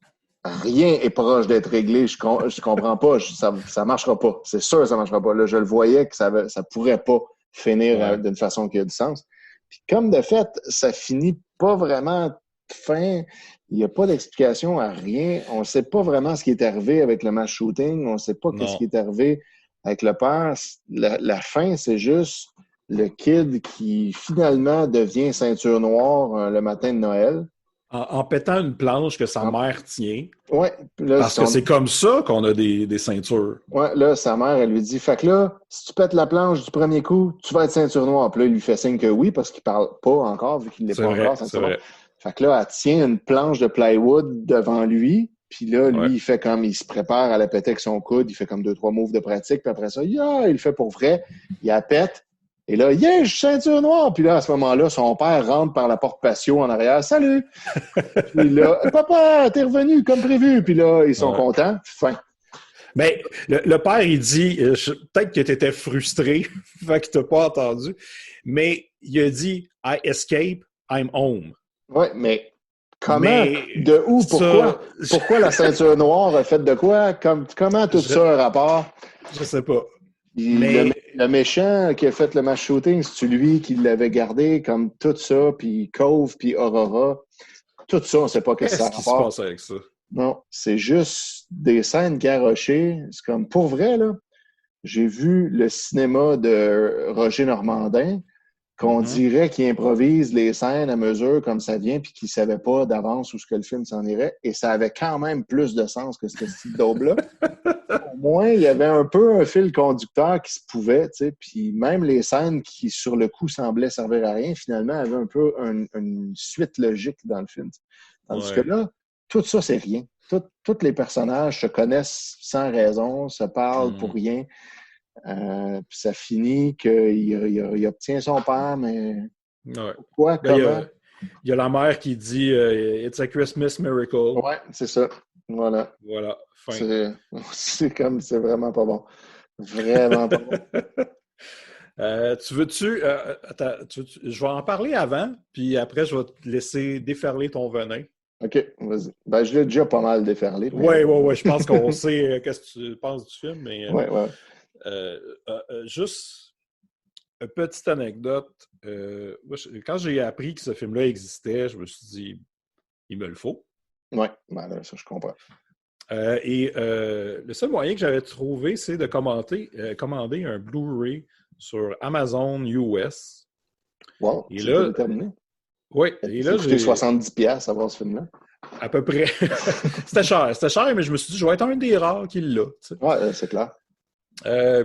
rien est proche d'être réglé, je comprends pas, ça marchera pas, c'est sûr que ça marchera pas. Là, je le voyais que ça pourrait pas finir d'une façon qui a du sens. Puis comme de fait, ça finit pas vraiment fin, il n'y a pas d'explication à rien, on ne sait pas vraiment ce qui est arrivé avec le mass shooting, on ne sait pas ce qui est arrivé avec le père. La fin, c'est juste le kid qui finalement devient ceinture noire le matin de Noël. en pétant une planche que sa mère tient. Ouais, là, Parce que c'est comme ça qu'on a des ceintures. Ouais, là, sa mère, elle lui dit, fait que là, si tu pètes la planche du premier coup, tu vas être ceinture noire. Puis là, il lui fait signe que oui, parce qu'il parle pas encore, vu qu'il n'est pas encore ceinture noire. Fait que là, elle tient une planche de plywood devant lui. Puis là, lui, il fait comme, il se prépare à la péter avec son coude. Il fait comme 2-3 moves de pratique. Puis après ça, il le fait pour vrai. Il la pète. Et là, je suis ceinture noire. Puis là, à ce moment-là, son père rentre par la porte patio en arrière. Salut! Puis là, papa, t'es revenu comme prévu. Puis là, ils sont contents. Fin. Mais le père, il dit, peut-être que tu étais frustré, fait que t'as pas entendu, mais il a dit, I escape, I'm home. Oui, mais comment? De où? Pourquoi? Pourquoi la ceinture noire a fait de quoi? Comment tout ça a un rapport? Je sais pas. Le méchant qui a fait le mass shooting, c'est lui qui l'avait gardé comme tout ça, puis Cove, puis Aurora. Tout ça, on ne sait pas qu'est-ce que ça a rapport. Qu'est-ce qui se passe avec ça? Non, c'est juste des scènes garochées. C'est comme, pour vrai, là, j'ai vu le cinéma de Roger Normandin, qu'on dirait qu'il improvise les scènes à mesure comme ça vient, puis qu'il ne savait pas d'avance où ce que le film s'en irait. Et ça avait quand même plus de sens que ce style d'aube-là. Au moins, il y avait un peu un fil conducteur qui se pouvait, tu sais, puis même les scènes qui, sur le coup, semblaient servir à rien, finalement, avaient un peu une suite logique dans le film. Tandis que là, tout ça, c'est rien. Tous les personnages se connaissent sans raison, se parlent pour rien. Puis ça finit qu'il obtient son père, mais pourquoi, comment? Il y a la mère qui dit It's a Christmas miracle. Ouais, c'est ça. Voilà. Fin. C'est vraiment pas bon. Vraiment pas bon. Je vais en parler avant, puis après, je vais te laisser déferler ton venin. OK, vas-y. Ben, je l'ai déjà pas mal déferlé. Oui, je pense qu'on sait qu'est-ce que tu penses du film, mais... Oui. juste une petite anecdote. Quand j'ai appris que ce film-là existait, je me suis dit, il me le faut. Oui, ben là, ça, je comprends. Le seul moyen que j'avais trouvé, c'est de commander un Blu-ray sur Amazon US. Wow, et là, déterminé. Oui, et là, j'ai 70$ à voir ce film-là. À peu près. C'était cher, mais je me suis dit, je vais être un des rares qui l'a. Oui, c'est clair.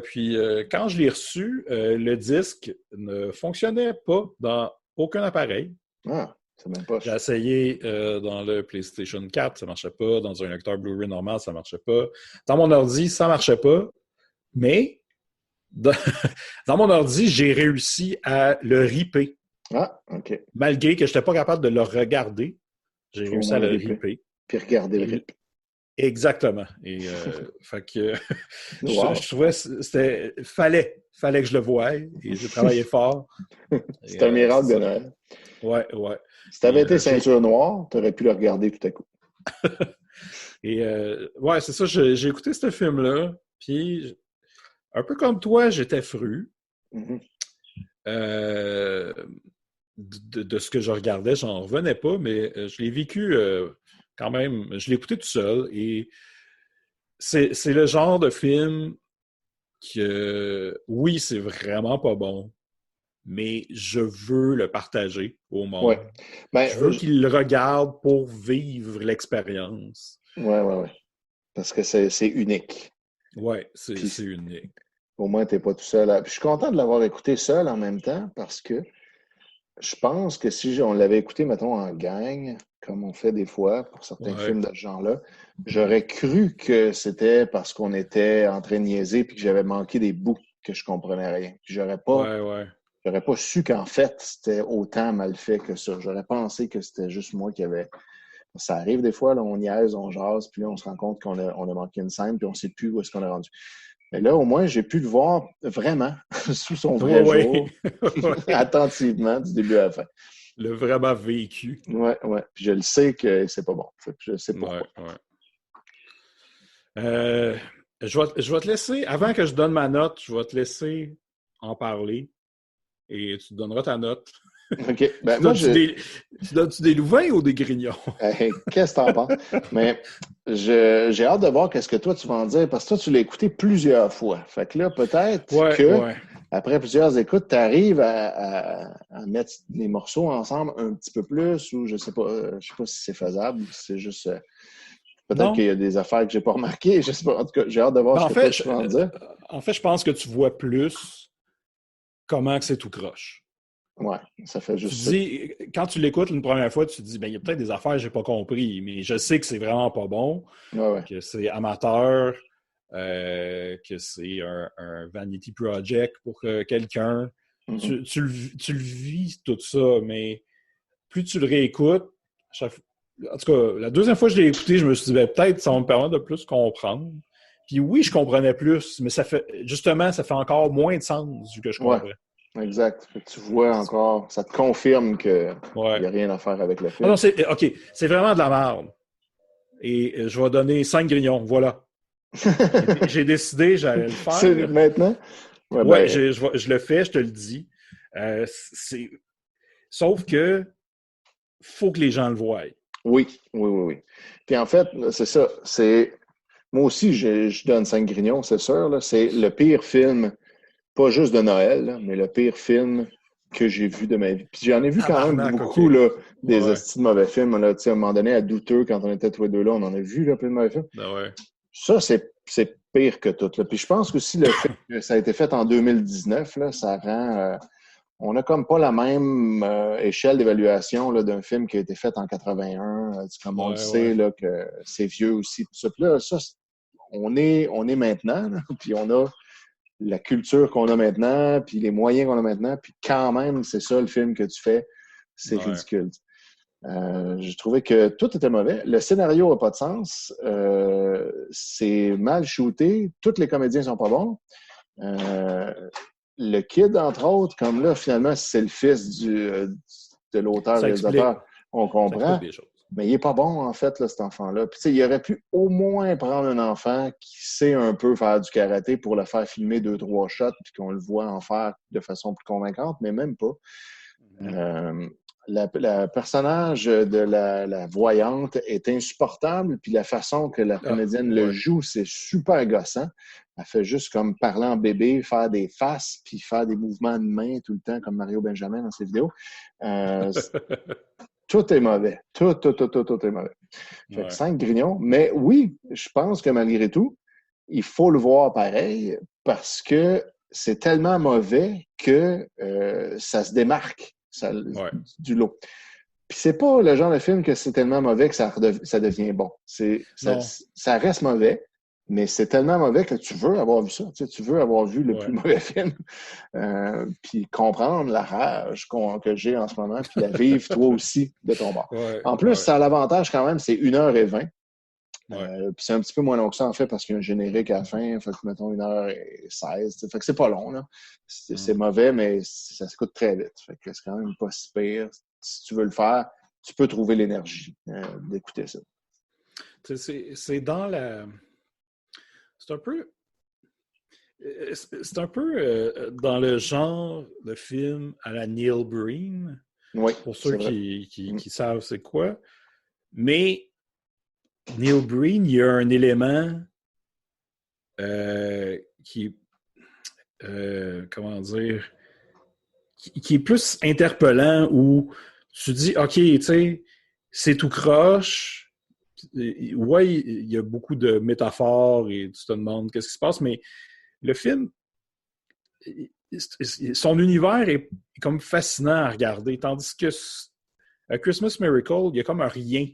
Puis, quand je l'ai reçu, le disque ne fonctionnait pas dans aucun appareil. Ah, c'est même pas. J'ai essayé dans le PlayStation 4, ça ne marchait pas. Dans un lecteur Blu-ray normal, ça ne marchait pas. Dans mon ordi, ça ne marchait pas. Mais dans mon ordi, j'ai réussi à le ripper. Ah, OK. Malgré que je n'étais pas capable de le regarder, j'ai réussi à le ripper. Puis regarder le rip. Exactement. Et fait que je trouvais fallait que je le voie et j'ai travaillé fort. C'est un miracle de Noël. Ouais. Si tu avais été ceinture noire, tu aurais pu le regarder tout à coup. Et c'est ça, j'ai écouté ce film-là, puis un peu comme toi, j'étais fru. De ce que je regardais, j'en revenais pas, mais je l'ai vécu quand même, je l'ai écouté tout seul et c'est le genre de film que, oui, c'est vraiment pas bon, mais je veux le partager au monde. Ouais. Ben, je veux qu'il le regarde pour vivre l'expérience. Ouais. Parce que c'est unique. Oui, c'est unique. Au moins, tu n'es pas tout seul. Puis, je suis content de l'avoir écouté seul en même temps parce que je pense que si on l'avait écouté, mettons, en gang, comme on fait des fois pour certains films de ce genre-là, j'aurais cru que c'était parce qu'on était en train de niaiser puis que j'avais manqué des bouts que je comprenais rien. Puis j'aurais pas su qu'en fait, c'était autant mal fait que ça. J'aurais pensé que c'était juste moi qui avait... Ça arrive des fois, là, on niaise, on jase, puis là, on se rend compte qu'on a manqué une scène, puis on ne sait plus où est-ce qu'on est rendu. Mais là, au moins, j'ai pu le voir vraiment sous son vrai jour, attentivement, du début à la fin. Le vraiment vécu. Oui. Puis je le sais que c'est pas bon. Je sais pourquoi. Je vais te laisser, avant que je donne ma note, je vais te laisser en parler et tu donneras ta note. OK. Ben, tu donnes-tu des louvains ou des grignons? Qu'est-ce que t'en penses? Mais j'ai hâte de voir qu'est-ce que toi tu vas en dire, parce que toi, tu l'as écouté plusieurs fois. Fait que là, peut-être après plusieurs écoutes, tu arrives à mettre les morceaux ensemble un petit peu plus ou je sais pas si c'est faisable. C'est juste peut-être Non. qu'il y a des affaires que j'ai pas remarquées. Je sais pas. En tout cas, j'ai hâte de voir ce que toi, tu peux en dire. En fait, je pense que tu vois plus comment que c'est tout croche. Ouais, ça fait Tu juste ça. dis, quand tu l'écoutes une première fois, tu te dis, ben, il y a peut-être des affaires que j'ai pas compris, mais je sais que c'est vraiment pas bon, Ouais. que c'est amateur, que c'est un vanity project pour quelqu'un. Mhm. Tu le vis tout ça, mais plus tu le réécoutes, en tout cas, la deuxième fois que je l'ai écouté, je me suis dit, ben, peut-être ça va me permettre de plus comprendre. Puis oui, je comprenais plus, mais ça fait encore moins de sens vu que je Ouais, comprends. exact. Fait que tu vois encore, ça te confirme qu'il Ouais. n'y a rien à faire avec le Ah non, film. OK, c'est vraiment de la merde. Et je vais donner 5 grillons, voilà. J'ai décidé, j'allais le C'est faire. maintenant? Ouais, Ouais, ben, je le fais, je te le dis. Sauf que faut que les gens le voient. oui. Puis en fait, c'est ça. Moi aussi, je donne 5 grignons, c'est sûr. Là. C'est le pire film, pas juste de Noël, là, mais le pire film que j'ai vu de ma vie. Puis j'en ai vu quand même Tabarnak, OK. beaucoup, là, des Ouais, hosties de mauvais films. Là, à un moment donné, à Douteux, quand on était tous les deux là, on en a vu là, plein de mauvais films. ben ouais. Ça, c'est pire que tout. Là. Puis je pense qu'aussi le fait que ça a été fait en 2019, là, ça rend... on n'a comme pas la même échelle d'évaluation là, d'un film qui a été fait en 81. Comme on le Ouais. sait, là, que c'est vieux aussi. Tout ça. Puis là, ça, on est maintenant, là, puis on a la culture qu'on a maintenant, puis les moyens qu'on a maintenant, puis quand même, c'est ça le film que tu fais. C'est Ouais. ridicule. J'ai trouvé que tout était mauvais. Le scénario n'a pas de sens. C'est mal shooté. Tous les comédiens sont pas bons. Le kid, entre autres, comme là, finalement, c'est le fils de Ça explique. l'auteur-réalisateur, on Ça explique comprend. des choses. Mais il n'est pas bon, en fait, là, cet enfant-là. Puis, tu sais, il aurait pu au moins prendre un enfant qui sait un peu faire du karaté pour le faire filmer 2-3 shots, puis qu'on le voit en faire de façon plus convaincante, mais même pas. Euh, la personnage de la voyante est insupportable, puis la façon que la Ah, comédienne le ouais. joue, c'est super gossant. Elle fait juste comme parler en bébé, faire des faces, puis faire des mouvements de main tout le temps, comme Mario Benjamin dans ses vidéos. Tout est mauvais. Tout est mauvais. Fait que Ouais. 5 grignons. Mais oui, je pense que malgré tout, il faut le voir pareil parce que c'est tellement mauvais que ça se démarque Ouais. du lot. Puis c'est pas le genre de film que c'est tellement mauvais que ça devient bon. Non. Ça reste mauvais, mais c'est tellement mauvais que tu veux avoir vu ça. Tu veux avoir vu le plus Ouais. mauvais film. Puis comprendre la rage que j'ai en ce moment, puis la vivre toi aussi de ton bord. Ouais. En plus, ça a l'avantage quand même, c'est 1h20. Ouais. Puis c'est un petit peu moins long que ça, en fait, parce qu'il y a un générique à la fin, fait que mettons 1h16. Fait que c'est pas long, là. C'est mauvais, mais ça se coûte très vite. Fait que c'est quand même pas si pire. Si tu veux le faire, tu peux trouver l'énergie d'écouter ça. C'est dans la. C'est un peu. C'est un peu dans le genre de film à la Neil Breen, Oui, pour ceux c'est vrai. qui savent c'est quoi. Mais Neil Breen, il y a un élément qui comment dire, qui est plus interpellant où tu dis, OK, tu sais, c'est tout croche. Ouais, il y a beaucoup de métaphores et tu te demandes qu'est-ce qui se passe, mais le film, son univers est comme fascinant à regarder, tandis que A Christmas Miracle, il y a comme un rien.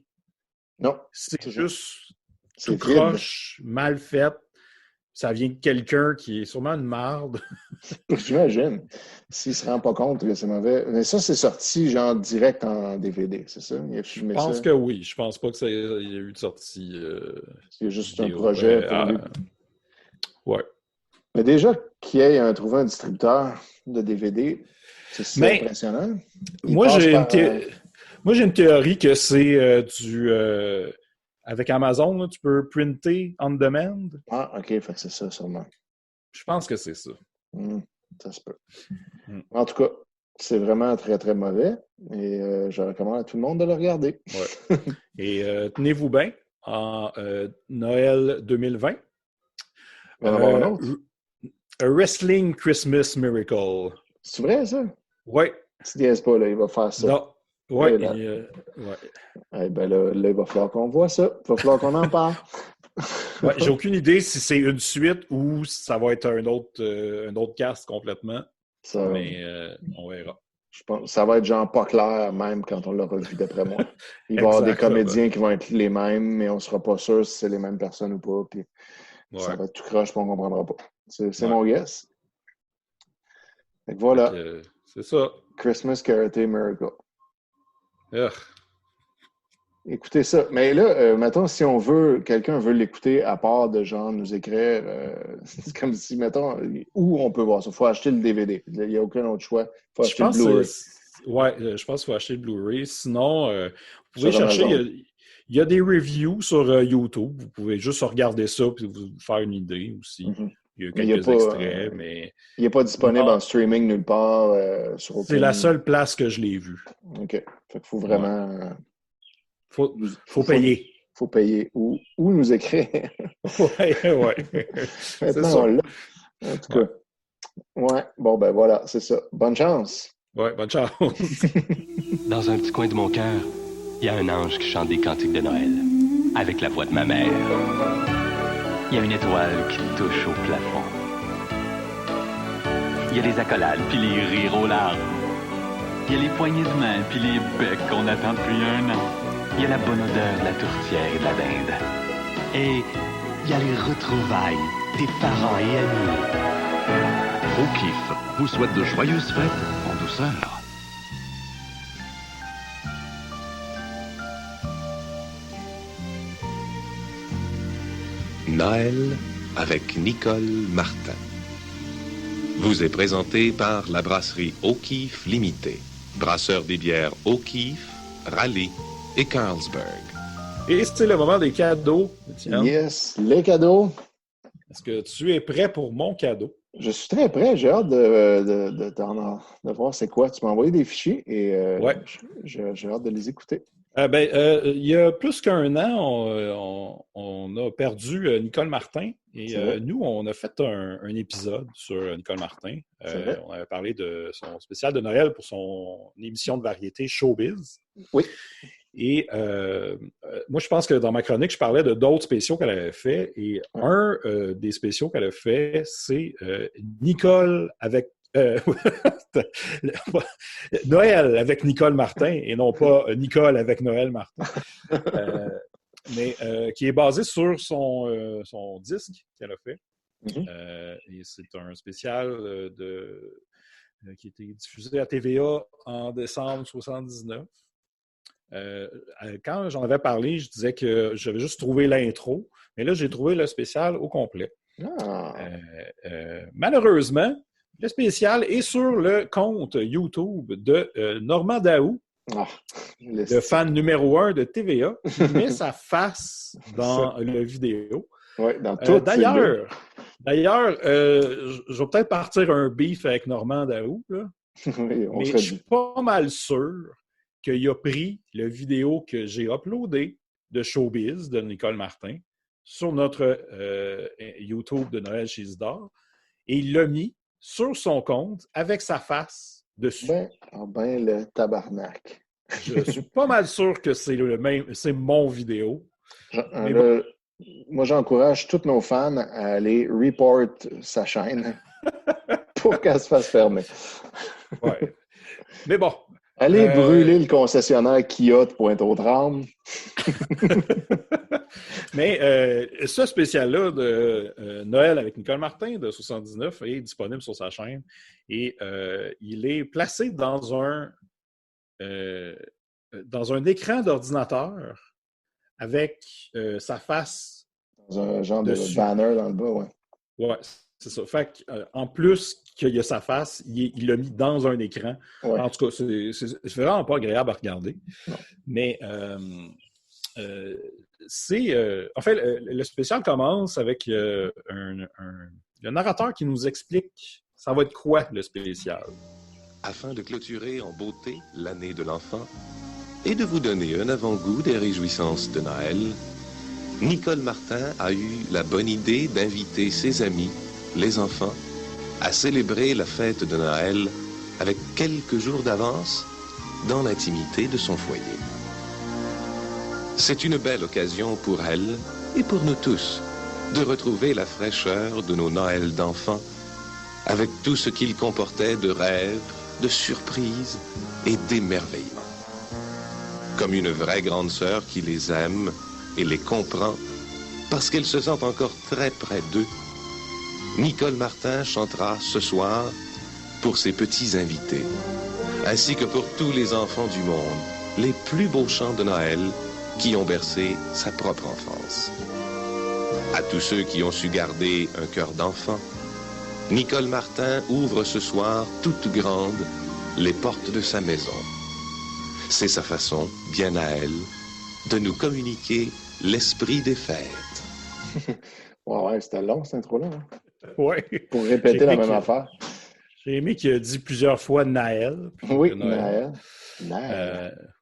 Non, C'est c'est ça. juste tout C'est vide. croche, mal fait. Ça vient de quelqu'un qui est sûrement une marde. J'imagine. S'il ne se rend pas compte que c'est mauvais. Mais ça, c'est sorti genre direct en DVD, c'est ça? Il a Je filmé pense ça. que oui. Je pense pas que il y a eu de sortie C'est juste un vidéo. projet pour lui. Ouais. Mais déjà qu'il ait trouvé un distributeur de DVD, c'est Mais impressionnant. Il moi, passe j'ai par... une théorie que c'est avec Amazon, là, tu peux printer on demand. Ah, OK, fait que c'est ça, sûrement. Je pense que c'est ça. Ça se peut. Mm. En tout cas, c'est vraiment très, très mauvais. Et je recommande à tout le monde de le regarder. Ouais. Et tenez-vous bien, en Noël 2020. Il va en avoir un autre. A Wrestling Christmas Miracle. C'est vrai, ça? Ouais. Tu ne pas, là, il va faire ça. Non. Ouais. Eh ben là, il va falloir qu'on voit ça. Il va falloir qu'on en parle. Ouais, j'ai aucune idée si c'est une suite ou si ça va être un autre cast complètement. Ça, mais on verra. Je pense que ça va être genre pas clair, même quand on l'aura vu, d'après moi. Il va y avoir des comédiens qui vont être les mêmes, mais on ne sera pas sûr si c'est les mêmes personnes ou pas. Puis ça va être tout croche, puis on ne comprendra pas. C'est mon guess. Fait que voilà. C'est ça. Christmas Karate Miracle. Ugh. Écoutez ça. Mais là, mettons, si quelqu'un veut l'écouter à part de genre nous écrire, c'est comme si, mettons, où on peut voir ça? Il faut acheter le DVD. Il n'y a aucun autre choix. Il faut acheter le Blu-ray. Je pense qu'il faut acheter le Blu-ray. Sinon, vous pouvez chercher. Il y a des reviews sur YouTube. Vous pouvez juste regarder ça et vous faire une idée aussi. Mm-hmm. Il y a quelques extraits, mais... Il n'est pas disponible en streaming nulle part. C'est la seule place que je l'ai vu. OK. Fait qu'il faut vraiment... Faut payer. Faut payer ou nous écrire. Ouais. Maintenant, on l'a. En tout cas. Ouais. Bon, ben voilà, c'est ça. Bonne chance. Ouais, bonne chance. Dans un petit coin de mon cœur, il y a un ange qui chante des cantiques de Noël avec la voix de ma mère. Il y a une étoile qui touche au plafond. Il y a les accolades puis les rires aux larmes. Il y a les poignées de main puis les becs qu'on attend depuis 1 an. Il y a la bonne odeur de la tourtière et de la dinde. Et il y a les retrouvailles des parents et amis. O'Keeffe vous souhaite de joyeuses fêtes en douceur. Noël avec Nicole Martin vous est présenté par la brasserie O'Keeffe Limitée, brasseur des bières O'Keeffe, Raleigh et Carlsberg. Et c'est le moment des cadeaux, Étienne. Yes, les cadeaux. Est-ce que tu es prêt pour mon cadeau? Je suis très prêt. J'ai hâte de voir c'est quoi. Tu m'as envoyé des fichiers et j'ai hâte de les écouter. Il y a plus qu'1 an, on a perdu Nicole Martin et nous, on a fait un épisode sur Nicole Martin. On avait parlé de son spécial de Noël pour son émission de variété Showbiz. Oui. Et moi, je pense que dans ma chronique, je parlais de d'autres spéciaux qu'elle avait fait. Et un des spéciaux qu'elle a fait, c'est Nicole avec... Noël avec Nicole Martin et non pas Nicole avec Noël Martin. Mais qui est basé sur son disque qu'elle a fait. Mm-hmm. Et c'est un spécial qui a été diffusé à TVA en décembre 1979. Quand j'en avais parlé, je disais que j'avais juste trouvé l'intro, mais là, j'ai trouvé le spécial au complet. Malheureusement, le spécial est sur le compte YouTube de Normand Daou, le fan numéro 1 de TVA, qui met sa face dans la vidéo. Oui, dans tout. D'ailleurs, je vais peut-être partir un beef avec Normand Daou, là, oui, mais je suis pas mal sûr qu'il a pris la vidéo que j'ai uploadée de Showbiz de Nicole Martin sur notre YouTube de Noël chez Isidore et il l'a mis sur son compte avec sa face dessus. Ben le tabarnak. Je suis pas mal sûr que c'est c'est mon vidéo. Moi, j'encourage tous nos fans à aller report sa chaîne pour qu'elle se fasse fermer. Ouais. Mais bon. Allez brûler le concessionnaire Kia de Pointe-aux-Trembles. Mais ce spécial-là de Noël avec Nicole Martin de 79 est disponible sur sa chaîne et il est placé dans un écran d'ordinateur avec sa face dans un genre dessus. De banner dans le bas, ouais. Ouais, c'est ça. Fait en plus qu'il y a sa face, il l'a mis dans un écran. Ouais. En tout cas, c'est vraiment pas agréable à regarder. Non. Mais en fait, le spécial commence avec le narrateur qui nous explique ça va être quoi le spécial. Afin de clôturer en beauté l'année de l'enfant et de vous donner un avant-goût des réjouissances de Noël, Nicole Martin a eu la bonne idée d'inviter ses amis, les enfants, à célébrer la fête de Noël avec quelques jours d'avance dans l'intimité de son foyer. C'est une belle occasion pour elle et pour nous tous de retrouver la fraîcheur de nos Noëls d'enfants avec tout ce qu'ils comportaient de rêves, de surprises et d'émerveillements. Comme une vraie grande sœur qui les aime et les comprend parce qu'elle se sent encore très près d'eux, Nicole Martin chantera ce soir pour ses petits invités, ainsi que pour tous les enfants du monde, les plus beaux chants de Noël qui ont bercé sa propre enfance. À tous ceux qui ont su garder un cœur d'enfant, Nicole Martin ouvre ce soir toute grande les portes de sa maison. C'est sa façon, bien à elle, de nous communiquer l'esprit des fêtes. Ouais, c'était long, cette intro-là. Hein? Ouais. Pour répéter la même affaire. J'ai aimé qu'il a dit plusieurs fois Naël. Oui, Naël.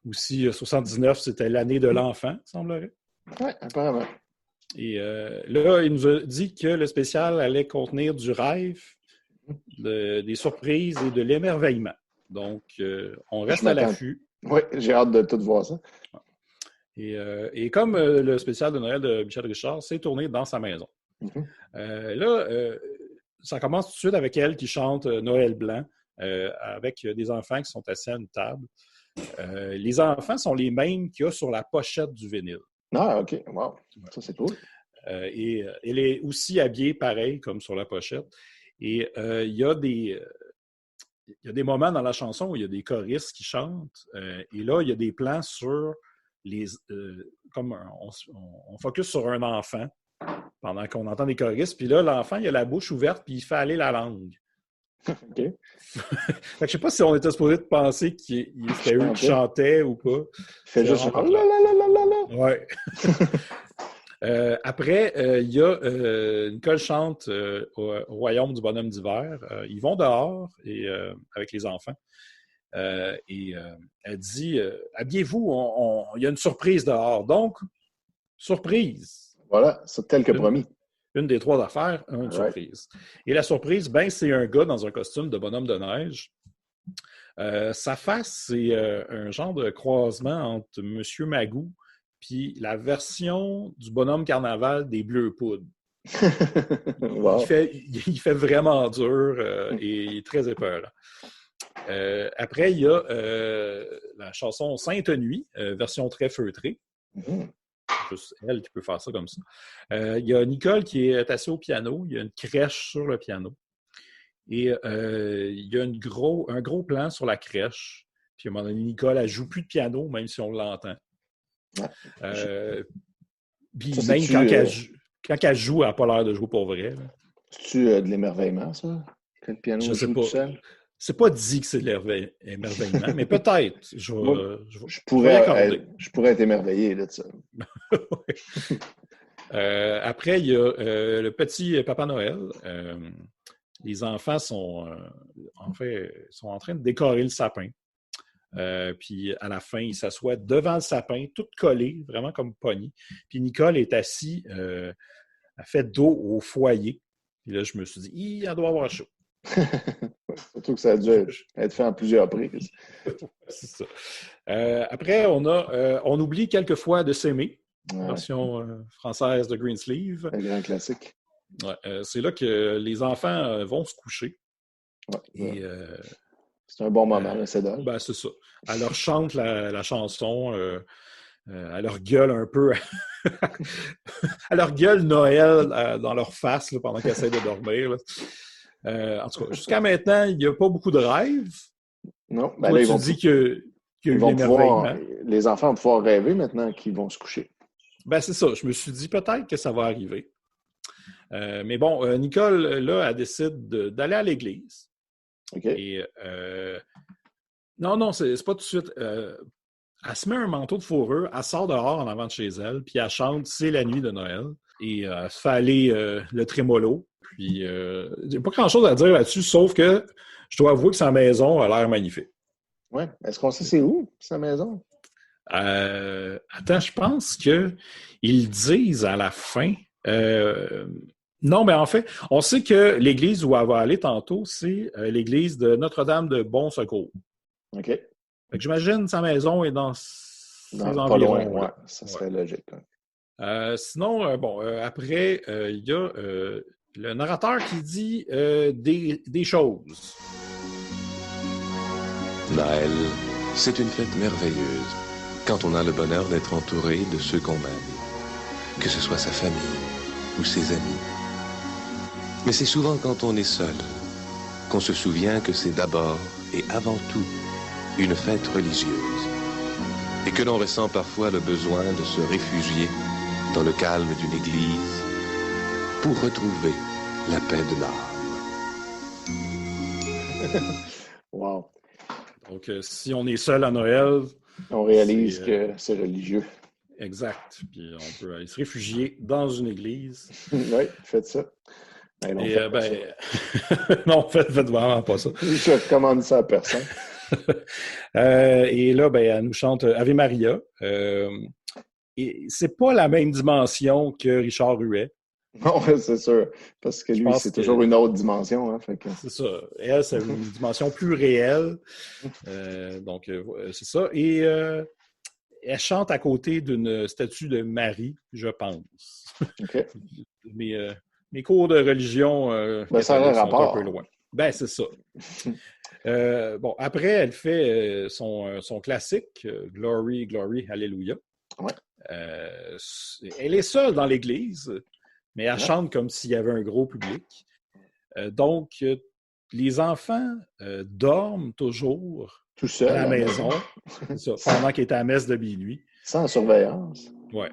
Aussi, 79, c'était l'année de l'enfant, semblerait. Oui, apparemment. Et là, il nous a dit que le spécial allait contenir du rêve, des surprises et de l'émerveillement. Donc, on reste à l'affût. Oui, j'ai hâte de tout voir ça. Et comme le spécial de Noël de Michel Richard, c'est tourné dans sa maison. Là, ça commence tout de suite avec elle qui chante Noël blanc avec des enfants qui sont assis à une table. Les enfants sont les mêmes qu'il y a sur la pochette du vinyle. Ah, OK. Wow. Ça, c'est cool. Et elle est aussi habillée pareil comme sur la pochette. Et il y a des moments dans la chanson où il y a des choristes qui chantent. Et là, il y a des plans sur les... comme on focus sur un enfant pendant qu'on entend des choristes. Puis là, l'enfant, il a la bouche ouverte puis il fait aller la langue. OK. Je ne sais pas si on était supposé de penser qu'il c'était eux qui chantaient ou pas. Fait juste la. Ouais. Après, il y a Nicole chante au Royaume du Bonhomme d'hiver. Ils vont dehors avec les enfants. Et elle dit habillez-vous, il y a une surprise dehors. Donc, surprise. Voilà, c'est tel que promis. Une des trois affaires, une surprise. Et la surprise, c'est un gars dans un costume de bonhomme de neige. Sa face, c'est un genre de croisement entre Monsieur Magoo puis la version du bonhomme carnaval des Bleus Poudres. Wow. Il fait vraiment dur et très épeurant. Après, il y a la chanson Sainte Nuit, version très feutrée. Juste elle qui peut faire ça comme ça. Il y a Nicole qui est assise au piano. Il y a une crèche sur le piano. Et il y a un gros plan sur la crèche. Puis à un moment donné, Nicole, elle ne joue plus de piano, même si on l'entend. Puis même quand elle joue, elle n'a pas l'air de jouer pour vrai. C'est-tu de l'émerveillement, ça? Quand le piano joue tout seul? C'est pas dit que c'est de l'émerveillement, mais peut-être. Je pourrais être émerveillé là, de ça. Après, il y a le petit Papa Noël. Les enfants sont en train de décorer le sapin. Puis à la fin, ils s'assoient devant le sapin, tout collé, vraiment comme pogné. Puis Nicole est assise, elle fait dos au foyer. Puis là, je me suis dit, elle doit avoir chaud. Surtout que ça a dû être fait en plusieurs prises. C'est ça. Après, on oublie quelquefois de s'aimer, version française de Greensleeve. Un grand classique. C'est là que les enfants vont se coucher. Et, c'est un bon moment, c'est dingue. C'est ça. Elle leur chante la chanson, elle leur gueule un peu. Elle leur gueule Noël dans leur face là, pendant qu'elles essaient de dormir. Là. En tout cas, jusqu'à maintenant, il n'y a pas beaucoup de rêves. Non, là, tu dis qu'il y a eu l'émerveillement. Les enfants vont pouvoir rêver maintenant qu'ils vont se coucher. C'est ça. Je me suis dit peut-être que ça va arriver. Mais bon, Nicole, là, elle décide d'aller à l'église. OK. Et non, c'est pas tout de suite. Elle se met un manteau de fourrure, elle sort dehors en avant de chez elle, puis elle chante « C'est la nuit de Noël ». Et elle se fait aller le trémolo. Puis, j'ai pas grand-chose à dire là-dessus, sauf que je dois avouer que sa maison a l'air magnifique. Oui. Est-ce qu'on sait c'est où, sa maison? Attends, je pense qu'ils disent à la fin. Non, mais en fait, on sait que l'église où elle va aller tantôt, c'est l'église de Notre-Dame de Bon Secours. OK. Fait que j'imagine sa maison est dans ces Pas loin, environs. ouais. Ça serait logique. Ouais. Sinon, après, il y a le narrateur qui dit des choses. Noël, c'est une fête merveilleuse quand on a le bonheur d'être entouré de ceux qu'on aime, que ce soit sa famille ou ses amis. Mais c'est souvent quand on est seul qu'on se souvient que c'est d'abord et avant tout une fête religieuse et que l'on ressent parfois le besoin de se réfugier dans le calme d'une église pour retrouver la paix de l'âme. Wow. Donc, si on est seul à Noël... On réalise que c'est religieux. Exact. Puis on peut aller se réfugier dans une église. Oui, faites ça. Ben, non, faites pas ça. Non, faites vraiment pas ça. Je recommande ça à personne. Et là, elle nous chante Ave Maria. Et c'est pas la même dimension que Richard Huet. Non, c'est sûr. Parce que lui, c'est toujours une autre dimension. Hein, fait que... C'est ça. Elle, c'est une dimension plus réelle. Donc, c'est ça. Et elle chante à côté d'une statue de Marie, je pense. OK. Mes cours de religion ça a un rapport. un peu loin. C'est ça. Après, elle fait son classique, Glory, Glory, Hallelujah. Ouais. Elle est seule dans l'église, mais elle chante comme s'il y avait un gros public. Donc, les enfants dorment toujours tout seul à la maison, pendant qu'il est à la messe de minuit. Sans surveillance. Oui.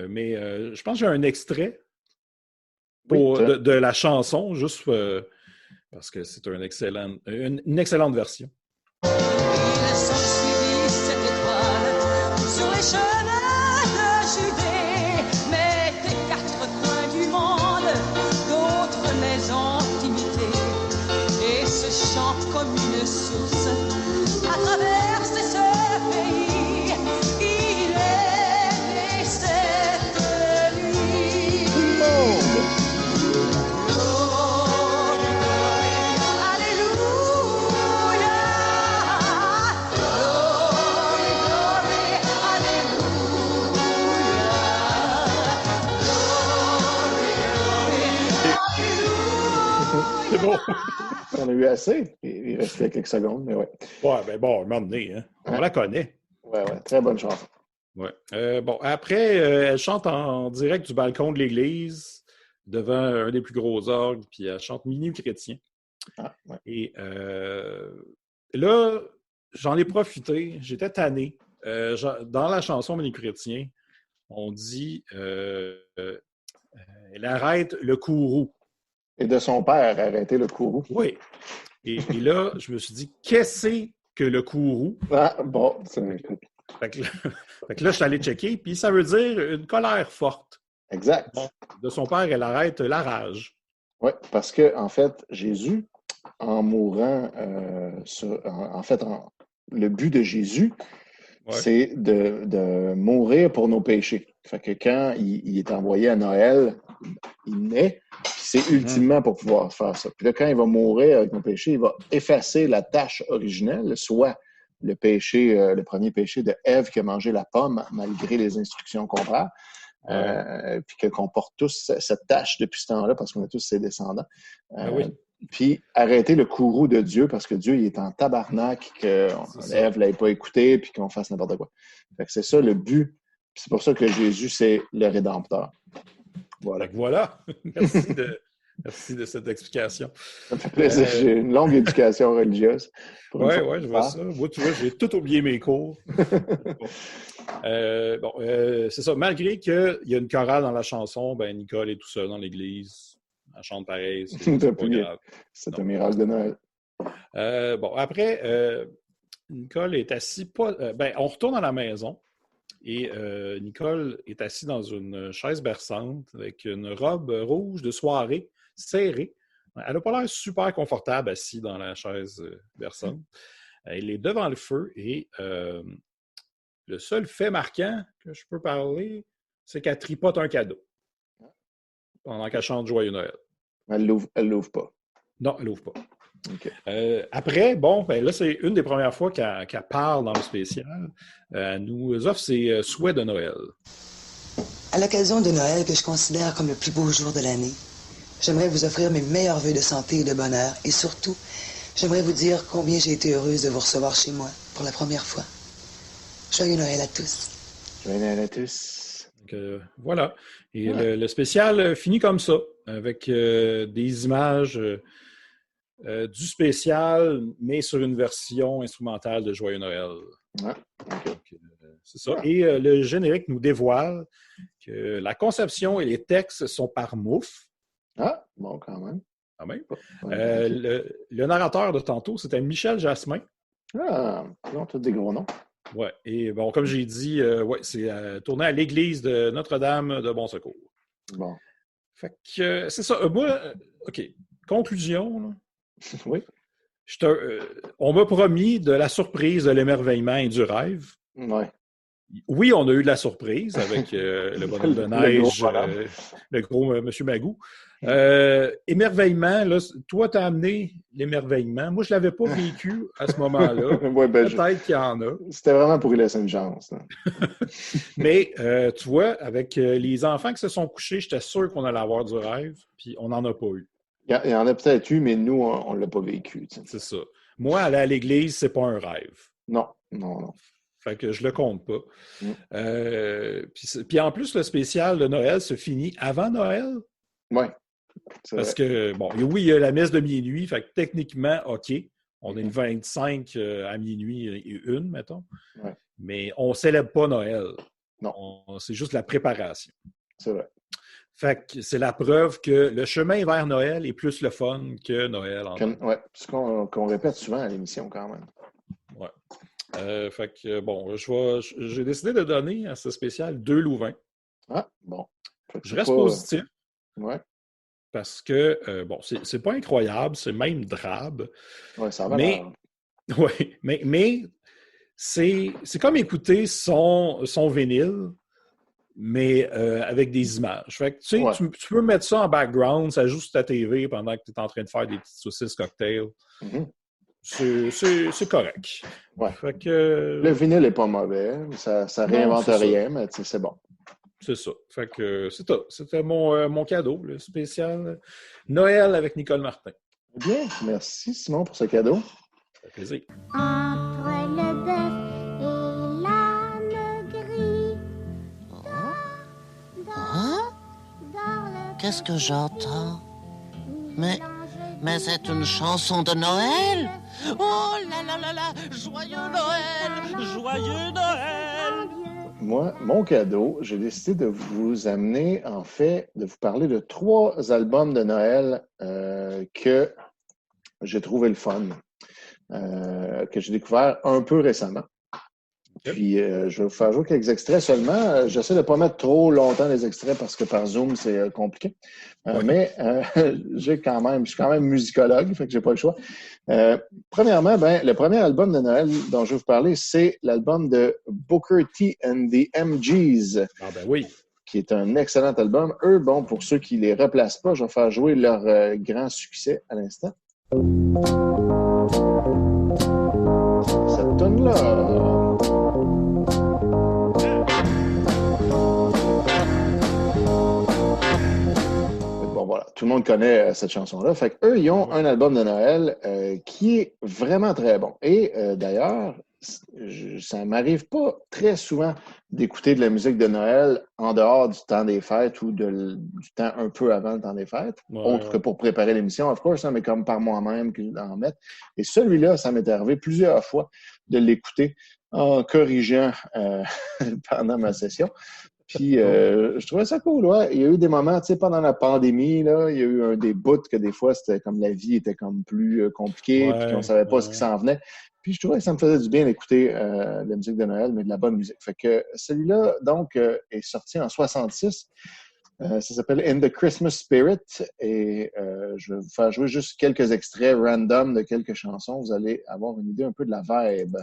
Mais je pense que j'ai un extrait de la chanson, juste parce que c'est une excellente version. Ils sont suivis cette étoile sur les chemins de Judée, mais des quatre coins du monde, d'autres maisons imitées, et se chantent comme une source à travers ce pays. Il est né cette nuit. C'est bon. On a eu assez. Il restait quelques secondes, mais ouais. Ouais, bon, un moment donné, hein. On la connaît. Ouais, très bonne chanson. Ouais. Après, elle chante en direct du balcon de l'église, devant un des plus gros orgues, puis elle chante Minuit chrétien. Ah, ouais. Et là, j'en ai profité, j'étais tanné. Dans la chanson Minuit chrétien, on dit elle arrête le courroux. Et de son père, arrêter le courroux. Oui. Et là, je me suis dit, qu'est-ce que le courroux? Ah, bon, c'est... Fait que là, je suis allé checker, puis ça veut dire une colère forte. Exact. Bon, de son père, elle arrête la rage. Oui, parce que, en fait, Jésus, en mourant, le but de Jésus, c'est de mourir pour nos péchés. Fait que quand il est envoyé à Noël, il naît, c'est ultimement pour pouvoir faire ça. Puis là, quand il va mourir avec nos péchés, il va effacer la tâche originelle, soit le péché, le premier péché de Ève qui a mangé la pomme malgré les instructions contraires, puis qu'on porte tous cette tâche depuis ce temps-là parce qu'on est tous ses descendants. Puis arrêter le courroux de Dieu parce que Dieu il est en tabarnak, que Ève ne l'ait pas écouté puis qu'on fasse n'importe quoi. Fait que c'est ça le but. Puis c'est pour ça que Jésus, c'est le Rédempteur. Voilà. Fait que voilà. Merci de cette explication. Ça me fait plaisir. J'ai une longue éducation religieuse. Oui, je vois ça. Moi, tu vois, j'ai tout oublié mes cours. C'est ça. Malgré qu'il y a une chorale dans la chanson, Nicole est tout seul dans l'église. Elle chante pareil. C'est pas grave. C'est un miracle de Noël. Après, Nicole est assise on retourne à la maison et Nicole est assise dans une chaise berçante avec une robe rouge de soirée serrée. Elle n'a pas l'air super confortable assise dans la chaise berçante. Elle est devant le feu et le seul fait marquant que je peux parler, c'est qu'elle tripote un cadeau. pendant qu'elle chante Joyeux Noël. Elle l'ouvre pas. Non, elle l'ouvre pas. OK. Après, bon, ben là, c'est une des premières fois qu'elle parle dans le spécial. Elle nous offre ses souhaits de Noël. À l'occasion de Noël, que je considère comme le plus beau jour de l'année, j'aimerais vous offrir mes meilleurs vœux de santé et de bonheur. Et surtout, j'aimerais vous dire combien j'ai été heureuse de vous recevoir chez moi pour la première fois. Joyeux Noël à tous. Joyeux Noël à tous. Donc, voilà. Et le spécial finit comme ça, avec des images du spécial, mais sur une version instrumentale de Joyeux Noël. Ouais. OK. Donc, c'est ça. Et le générique nous dévoile que la conception et les textes sont par Mouffe. Ah, bon, quand même. Quand même. Ouais, le narrateur de tantôt, c'était Michel Jasmin. Ah, ils ont tous des gros noms. Ouais. Et bon, comme j'ai dit, c'est tourné à l'église de Notre-Dame de Bon-Secours. Bon. Fait que c'est ça. Moi, OK. Conclusion, là. Oui. On m'a promis de la surprise, de l'émerveillement et du rêve. Ouais. Oui, on a eu de la surprise avec le bonhomme de neige, le gros Monsieur Magou. Émerveillement, là, toi, tu as amené l'émerveillement. Moi, je ne l'avais pas vécu à ce moment-là. Ouais, Peut-être qu'il y en a. C'était vraiment pour y laisser une chance. Mais tu vois, avec les enfants qui se sont couchés, j'étais sûr qu'on allait avoir du rêve, puis on n'en a pas eu. Il y en a peut-être eu, mais nous, on ne l'a pas vécu. T'sais. C'est ça. Moi, aller à l'église, c'est pas un rêve. Non. Fait que je le compte pas. Puis en plus, le spécial de Noël se finit avant Noël. Oui. Parce que, bon, oui, il y a la messe de minuit. Fait que techniquement, OK, on est le 25 à minuit et une, mettons. Ouais. Mais on ne célèbre pas Noël. Non. C'est juste la préparation. C'est vrai. Fait que c'est la preuve que le chemin vers Noël est plus le fun que Noël. Oui, ce qu'on répète souvent à l'émission quand même. Oui. Fait que, bon, j'ai décidé de donner à ce spécial 2 Louvains. Ah, bon. Je reste positif. Oui. Parce que, bon, c'est pas incroyable, c'est même drabe. Oui, ça va. Mais c'est comme écouter son vinyle, mais avec des images. Fait que, tu sais, tu peux mettre ça en background, ça joue sur ta TV pendant que tu es en train de faire des petites saucisses cocktails. C'est correct. Ouais. Fait que, le vinyle n'est pas mauvais, ça réinvente rien, mais c'est bon. C'est ça. Fait que c'était mon cadeau, le spécial Noël avec Nicole Martin. Bien, merci Simon pour ce cadeau. Ça fait plaisir. Entre le bœuf et l'âne gris. Qu'est-ce que j'entends? Mais c'est une chanson de Noël? Oh là là là là! Joyeux Noël! Joyeux Noël! Moi, mon cadeau, j'ai décidé de vous amener, en fait, de vous parler de 3 albums de Noël que j'ai trouvé le fun, que j'ai découvert un peu récemment. Puis, je vais vous faire jouer quelques extraits seulement. J'essaie de ne pas mettre trop longtemps les extraits parce que par Zoom, c'est compliqué. Mais je suis quand même musicologue, fait que j'ai pas le choix. Premièrement, le premier album de Noël dont je vais vous parler, c'est l'album de Booker T and the MGs. Ah ben oui. Qui est un excellent album. Eux, bon, pour ceux qui les replacent pas, je vais faire jouer leur grand succès à l'instant. Cette tune-là. Voilà, tout le monde connaît cette chanson-là. Fait qu'eux, ils ont un album de Noël qui est vraiment très bon. Et d'ailleurs, ça m'arrive pas très souvent d'écouter de la musique de Noël en dehors du temps des fêtes ou du temps un peu avant le temps des fêtes, autre que pour préparer l'émission, of course, mais comme par moi-même que je dois en mettre. Et celui-là, ça m'est arrivé plusieurs fois de l'écouter en corrigeant pendant ma session. Puis, je trouvais ça cool, ouais. Il y a eu des moments, tu sais, pendant la pandémie, là, il y a eu des bouts que des fois, c'était comme la vie était comme plus compliquée, puis qu'on savait pas ce qui s'en venait. Puis, je trouvais que ça me faisait du bien d'écouter la musique de Noël, mais de la bonne musique. Fait que celui-là, donc, est sorti en 66. Ça s'appelle In the Christmas Spirit. Et je vais vous faire jouer juste quelques extraits random de quelques chansons. Vous allez avoir une idée un peu de la vibe.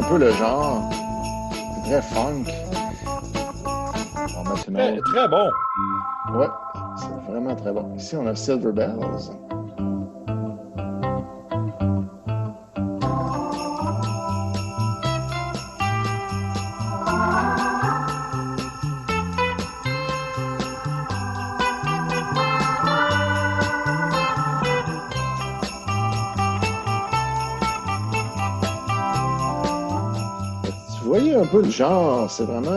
un peu le genre. C'est très funk. On va mettre une Très, autre. très bon. Ouais, c'est vraiment très bon. Ici, on a Silver Bells. Vous voyez un peu le genre, c'est vraiment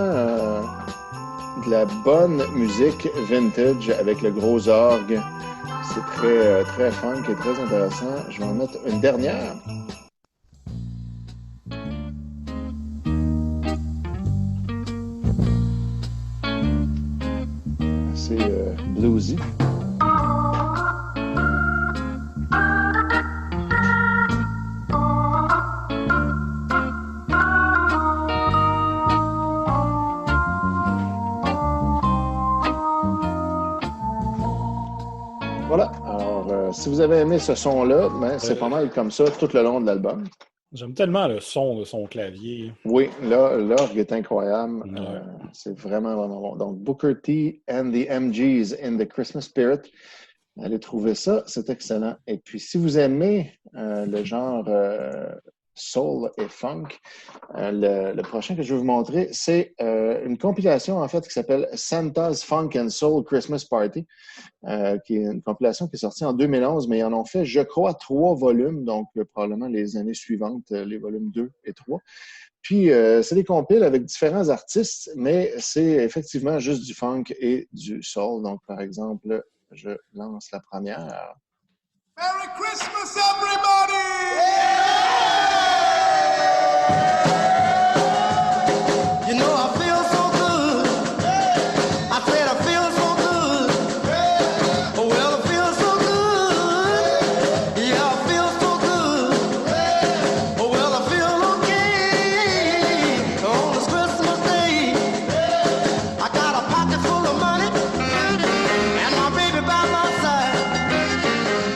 de la bonne musique vintage avec le gros orgue. C'est très, très funk et très intéressant. Je vais en mettre une dernière. C'est bluesy. Voilà. Alors, si vous avez aimé ce son-là, ben, c'est pas mal comme ça tout le long de l'album. J'aime tellement le son de son clavier. Oui, là, l'orgue est incroyable. Ouais. C'est vraiment, vraiment bon. Donc, Booker T and the MGs in the Christmas Spirit. Allez trouver ça, c'est excellent. Et puis, si vous aimez le genre soul et funk, le prochain que je vais vous montrer, c'est une compilation, en fait, qui s'appelle Santa's Funk and Soul Christmas Party, qui est une compilation qui est sortie en 2011, mais ils en ont fait, je crois, 3 volumes, donc probablement les années suivantes, les volumes 2 et 3. Puis, c'est des compiles avec différents artistes, mais c'est effectivement juste du funk et du soul. Donc, par exemple, je lance la première. Merry Christmas, everybody! You know I feel so good. I said I feel so good. Oh, well, I feel so good. Yeah, I feel so good. Oh, well, I feel okay. On this Christmas day, I got a pocket full of money and my baby by my side.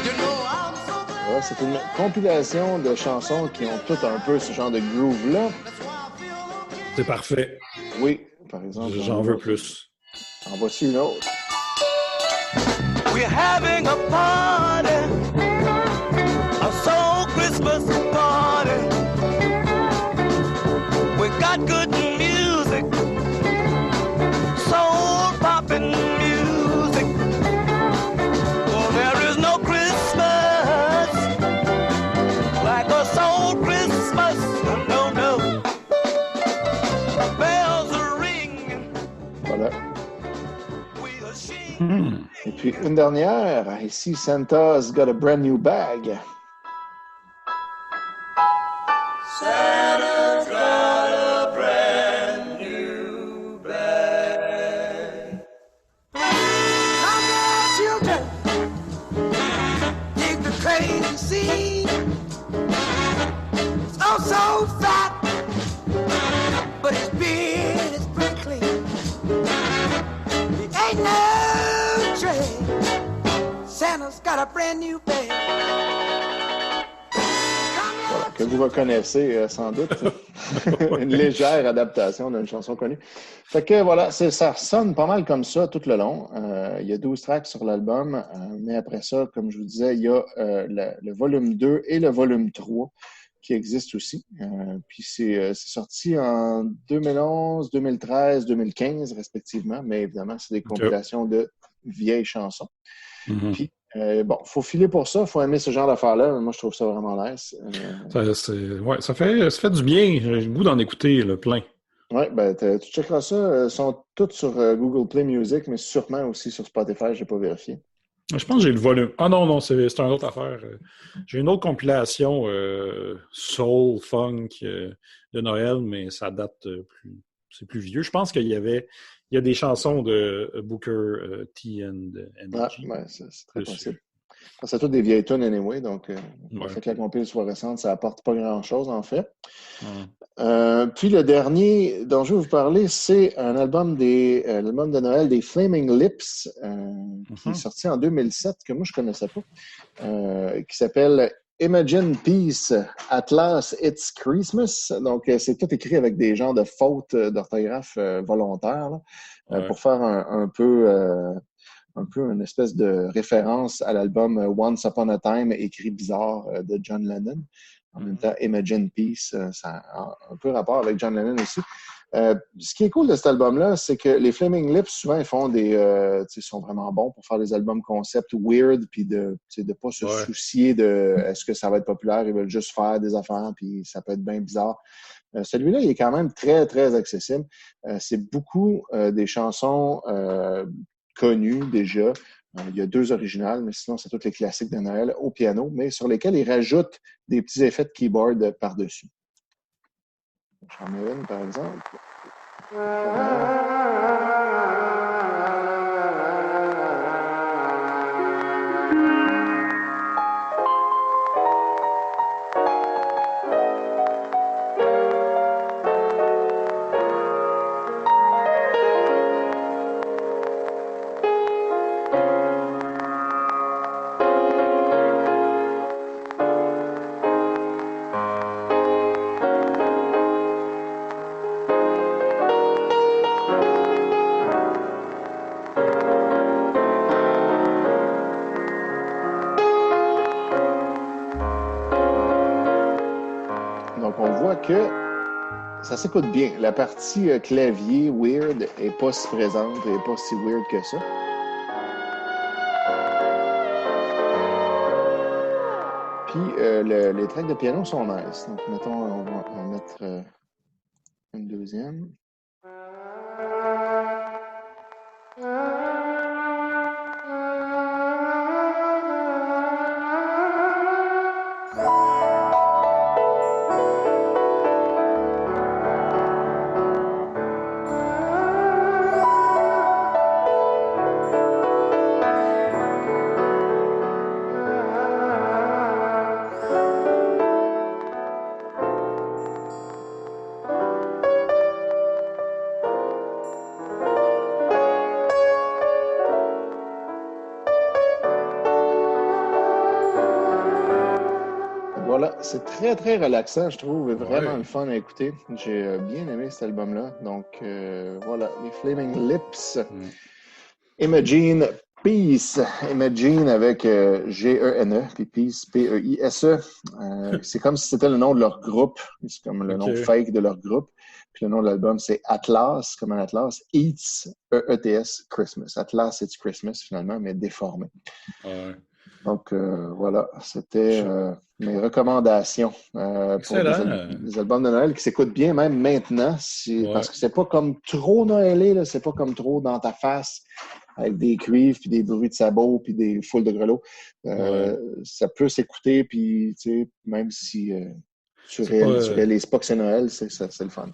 You know I'm so glad. Voilà, c'est une compilation de chansons qui ont tout un peu ce genre de groove-là. C'est parfait. Oui, par exemple. J'en veux plus. En voici une autre. We're having a party, a soul Christmas party. We got good music, soul poppin' music. Oh, there is no Christmas like a soul Christmas. No, no. Bells are ringing. Voilà. We are singing. Et puis une dernière. Ici, Santa's got a brand new bag. Santa's got a brand new bag. Come on, children, dig the crazy seed. It's oh so fat, but it's big and it's prickly. It ain't no trade. Santa's got a brand new bag. Voilà, que vous reconnaissez sans doute. Une légère adaptation d'une chanson connue. Fait que voilà, ça sonne pas mal comme ça tout le long. Il y a 12 tracks sur l'album, mais après ça, comme je vous disais, il y a le volume 2 et le volume 3 qui existent aussi. Puis c'est sorti en 2011, 2013, 2015 respectivement, mais évidemment, c'est des compilations de vieilles chansons. Mm-hmm. Puis bon, il faut filer pour ça, il faut aimer ce genre d'affaires-là. Moi, je trouve ça vraiment nice. Ça fait du bien. J'ai le goût d'en écouter le plein. Oui, ben, tu checkeras ça. Ils sont tous sur Google Play Music, mais sûrement aussi sur Spotify, je n'ai pas vérifié. Je pense que j'ai le volume. Ah non, c'est une autre affaire. J'ai une autre compilation soul, funk de Noël, mais ça date c'est plus vieux. Je pense qu'il y a des chansons de Booker T and MG. Ouais, c'est très possible. C'est toutes des vieilles tunes anyway, donc le fait que la compil soit récente, ça apporte pas grand-chose en fait. Puis le dernier dont je vais vous parler, c'est un album l'album de Noël des Flaming Lips, qui est sorti en 2007, que moi je connaissais pas, qui s'appelle Imagine Peace, Atlas, It's Christmas. Donc, c'est tout écrit avec des genres de fautes d'orthographe volontaires là, pour faire un peu une espèce de référence à l'album Once Upon a Time, écrit bizarre de John Lennon. En même temps, Imagine Peace, ça a un peu rapport avec John Lennon aussi. Ce qui est cool de cet album-là, c'est que les Flaming Lips, souvent, ils font ils sont vraiment bons pour faire des albums concept weird, puis de pas se soucier de est-ce que ça va être populaire, ils veulent juste faire des affaires, puis ça peut être bien bizarre. Celui-là, il est quand même très, très accessible. C'est beaucoup des chansons connues déjà. Il y a 2 originales, mais sinon, c'est tous les classiques de Noël au piano, mais sur lesquels ils rajoutent des petits effets de keyboard par-dessus. J'en mets une, par exemple. Que ça s'écoute bien. La partie clavier weird est pas si présente et pas si weird que ça. Puis les tracks de piano sont nice. Donc, mettons, on va mettre une deuxième. Voilà, c'est très, très relaxant, je trouve, vraiment le fun à écouter. J'ai bien aimé cet album-là. Donc, voilà, les Flaming Lips. Imagine Peace. Imagine avec G-E-N-E, puis Peace, P-E-I-S-E. C'est comme si c'était le nom de leur groupe. C'est comme le nom fake de leur groupe. Puis le nom de l'album, c'est Atlas, comme un Atlas. It's, E-E-T-S, Christmas. Atlas, It's Christmas, finalement, mais déformé. Donc, voilà, c'était mes recommandations pour des albums de Noël qui s'écoutent bien, même maintenant, parce que c'est pas comme trop noëlé, là, c'est pas comme trop dans ta face, avec des cuivres, puis des bruits de sabots, puis des foules de grelots. Ça peut s'écouter, puis, tu sais, même si tu réalises pas que c'est Noël, c'est le fun.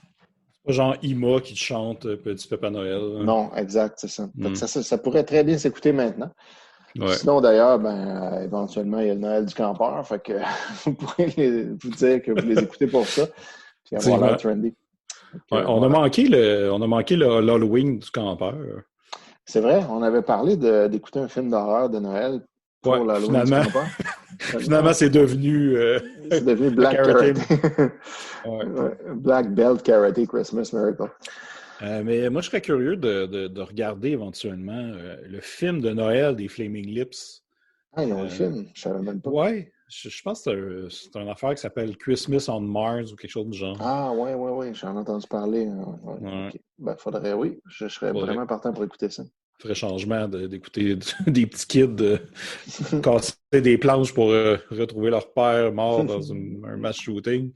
C'est pas genre Ima qui te chante Petit Papa Noël. Hein. Non, exact, c'est ça. Donc, ça pourrait très bien s'écouter maintenant. Sinon, d'ailleurs, éventuellement, il y a le Noël du campeur. Fait que vous pourrez vous dire que vous les écoutez pour ça. Puis avoir l'air trendy. On a manqué l'Halloween du campeur. C'est vrai, on avait parlé d'écouter un film d'horreur de Noël pour l'Halloween du campeur. Finalement, c'est devenu Black Karate. Black Belt Karate Christmas Miracle. Mais moi, je serais curieux de regarder éventuellement le film de Noël des Flaming Lips. Ah, ils ont le film? Je savais même pas. Ouais, je pense que c'est une affaire qui s'appelle Christmas on Mars ou quelque chose du genre. Ah, ouais, j'en ai entendu parler. Okay. Faudrait, je serais vraiment partant pour écouter ça. Ferait changement d'écouter des petits kids casser des planches pour retrouver leur père mort dans un match shooting.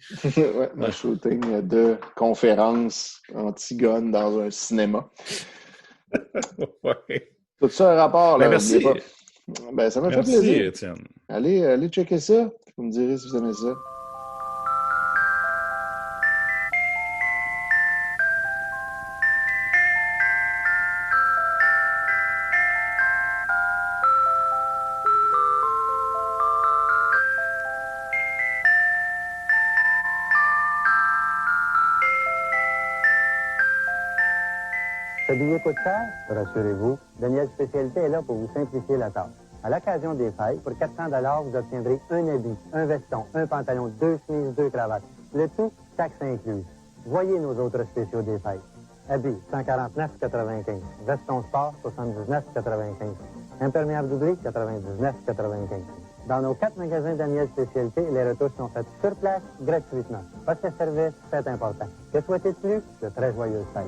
Match shooting de conférences anti-gun dans un cinéma. Tout ça un rapport, là. Merci. Ça m'a fait plaisir. Étienne. Allez checker ça. Vous me direz si vous aimez ça. Ce billet coûte cher? Rassurez-vous, Daniel Spécialité est là pour vous simplifier la tâche. À l'occasion des fêtes, pour 400 $, vous obtiendrez un habit, un veston, un pantalon, 2 chemises, 2 cravates. Le tout, taxes incluses. Voyez nos autres spéciaux des fêtes. Habit, 149,95. Veston sport, 79,95. Imperméable doublé, 99,95. Dans nos 4 magasins d'annuels spécialités, les retouches sont faites sur place, gratuitement. Votre service, c'est important. Que souhaitez de plus? De très joyeuses fêtes.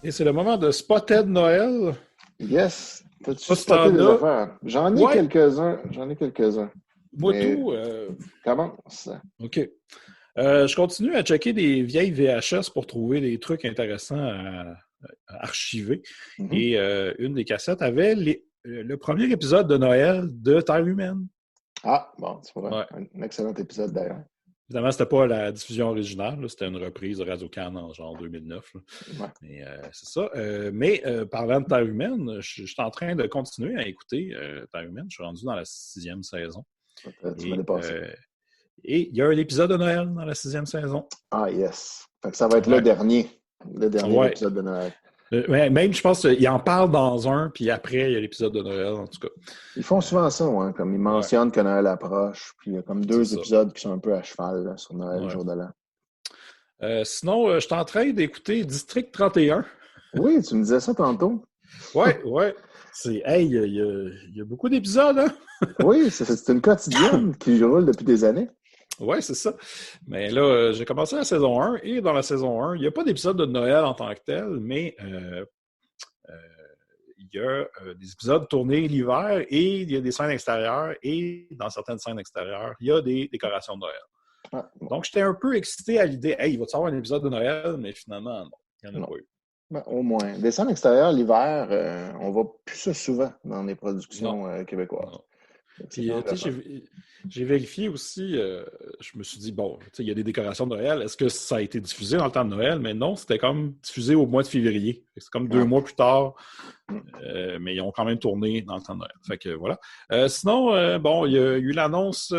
Et c'est le moment de Spotted Noël. Yes! T'as-tu Ça, spoté des t'en as? affaires? J'en ai Ouais. quelques-uns. Moi, Mais tout. Commence. OK. Je continue à checker des vieilles VHS pour trouver des trucs intéressants à archiver. Mhm. Et une des cassettes avait le premier épisode de Noël de Terre humaine. Ah, bon, c'est vrai. Ouais. Un excellent épisode d'ailleurs. Évidemment, c'était pas la diffusion originale, là, c'était une reprise de Radio-Can en genre 2009. Là. Ouais. Et, c'est ça. Mais parlant de Terre humaine, je suis en train de continuer à écouter Terre humaine. Je suis rendu dans la 6e saison. Tu m'as dépassé. Et il y a un épisode de Noël dans la 6e saison. Ah, yes. Fait que ça va être Ouais. le dernier Ouais. épisode de Noël. Même, je pense qu'il en parle dans un, puis après, il y a l'épisode de Noël, en tout cas. Ils font souvent ça, ouais, comme ils mentionnent que Noël approche, puis il y a comme 2 C'est ça. épisodes qui sont un peu à cheval là, sur Noël, le Ouais. jour de l'an. Sinon, je suis en train d'écouter District 31. Oui, tu me disais ça tantôt. Ouais. Hey, il y a beaucoup d'épisodes, hein? Oui, c'est une quotidienne qui roule depuis des années. Ouais, c'est ça. Mais là, j'ai commencé la saison 1 et dans la saison 1, il n'y a pas d'épisode de Noël en tant que tel, mais il y a des épisodes tournés l'hiver et il y a des scènes extérieures et dans certaines scènes extérieures, il y a des décorations de Noël. Ah, bon. Donc, j'étais un peu excité à l'idée, hey, il va-tu avoir un épisode de Noël? Mais finalement, non, il n'y en a Non. pas eu. Ben, au moins. Des scènes extérieures l'hiver, on voit plus ça souvent dans les productions québécoises. Non. C'est Puis, pas tu sais, j'ai vérifié aussi, je me suis dit, bon, tu sais, il y a des décorations de Noël. Est-ce que ça a été diffusé dans le temps de Noël? Mais non, c'était comme diffusé au mois de février. C'est comme 2 mois plus tard, mais ils ont quand même tourné dans le temps de Noël. Fait que voilà. Sinon, bon, il y a eu l'annonce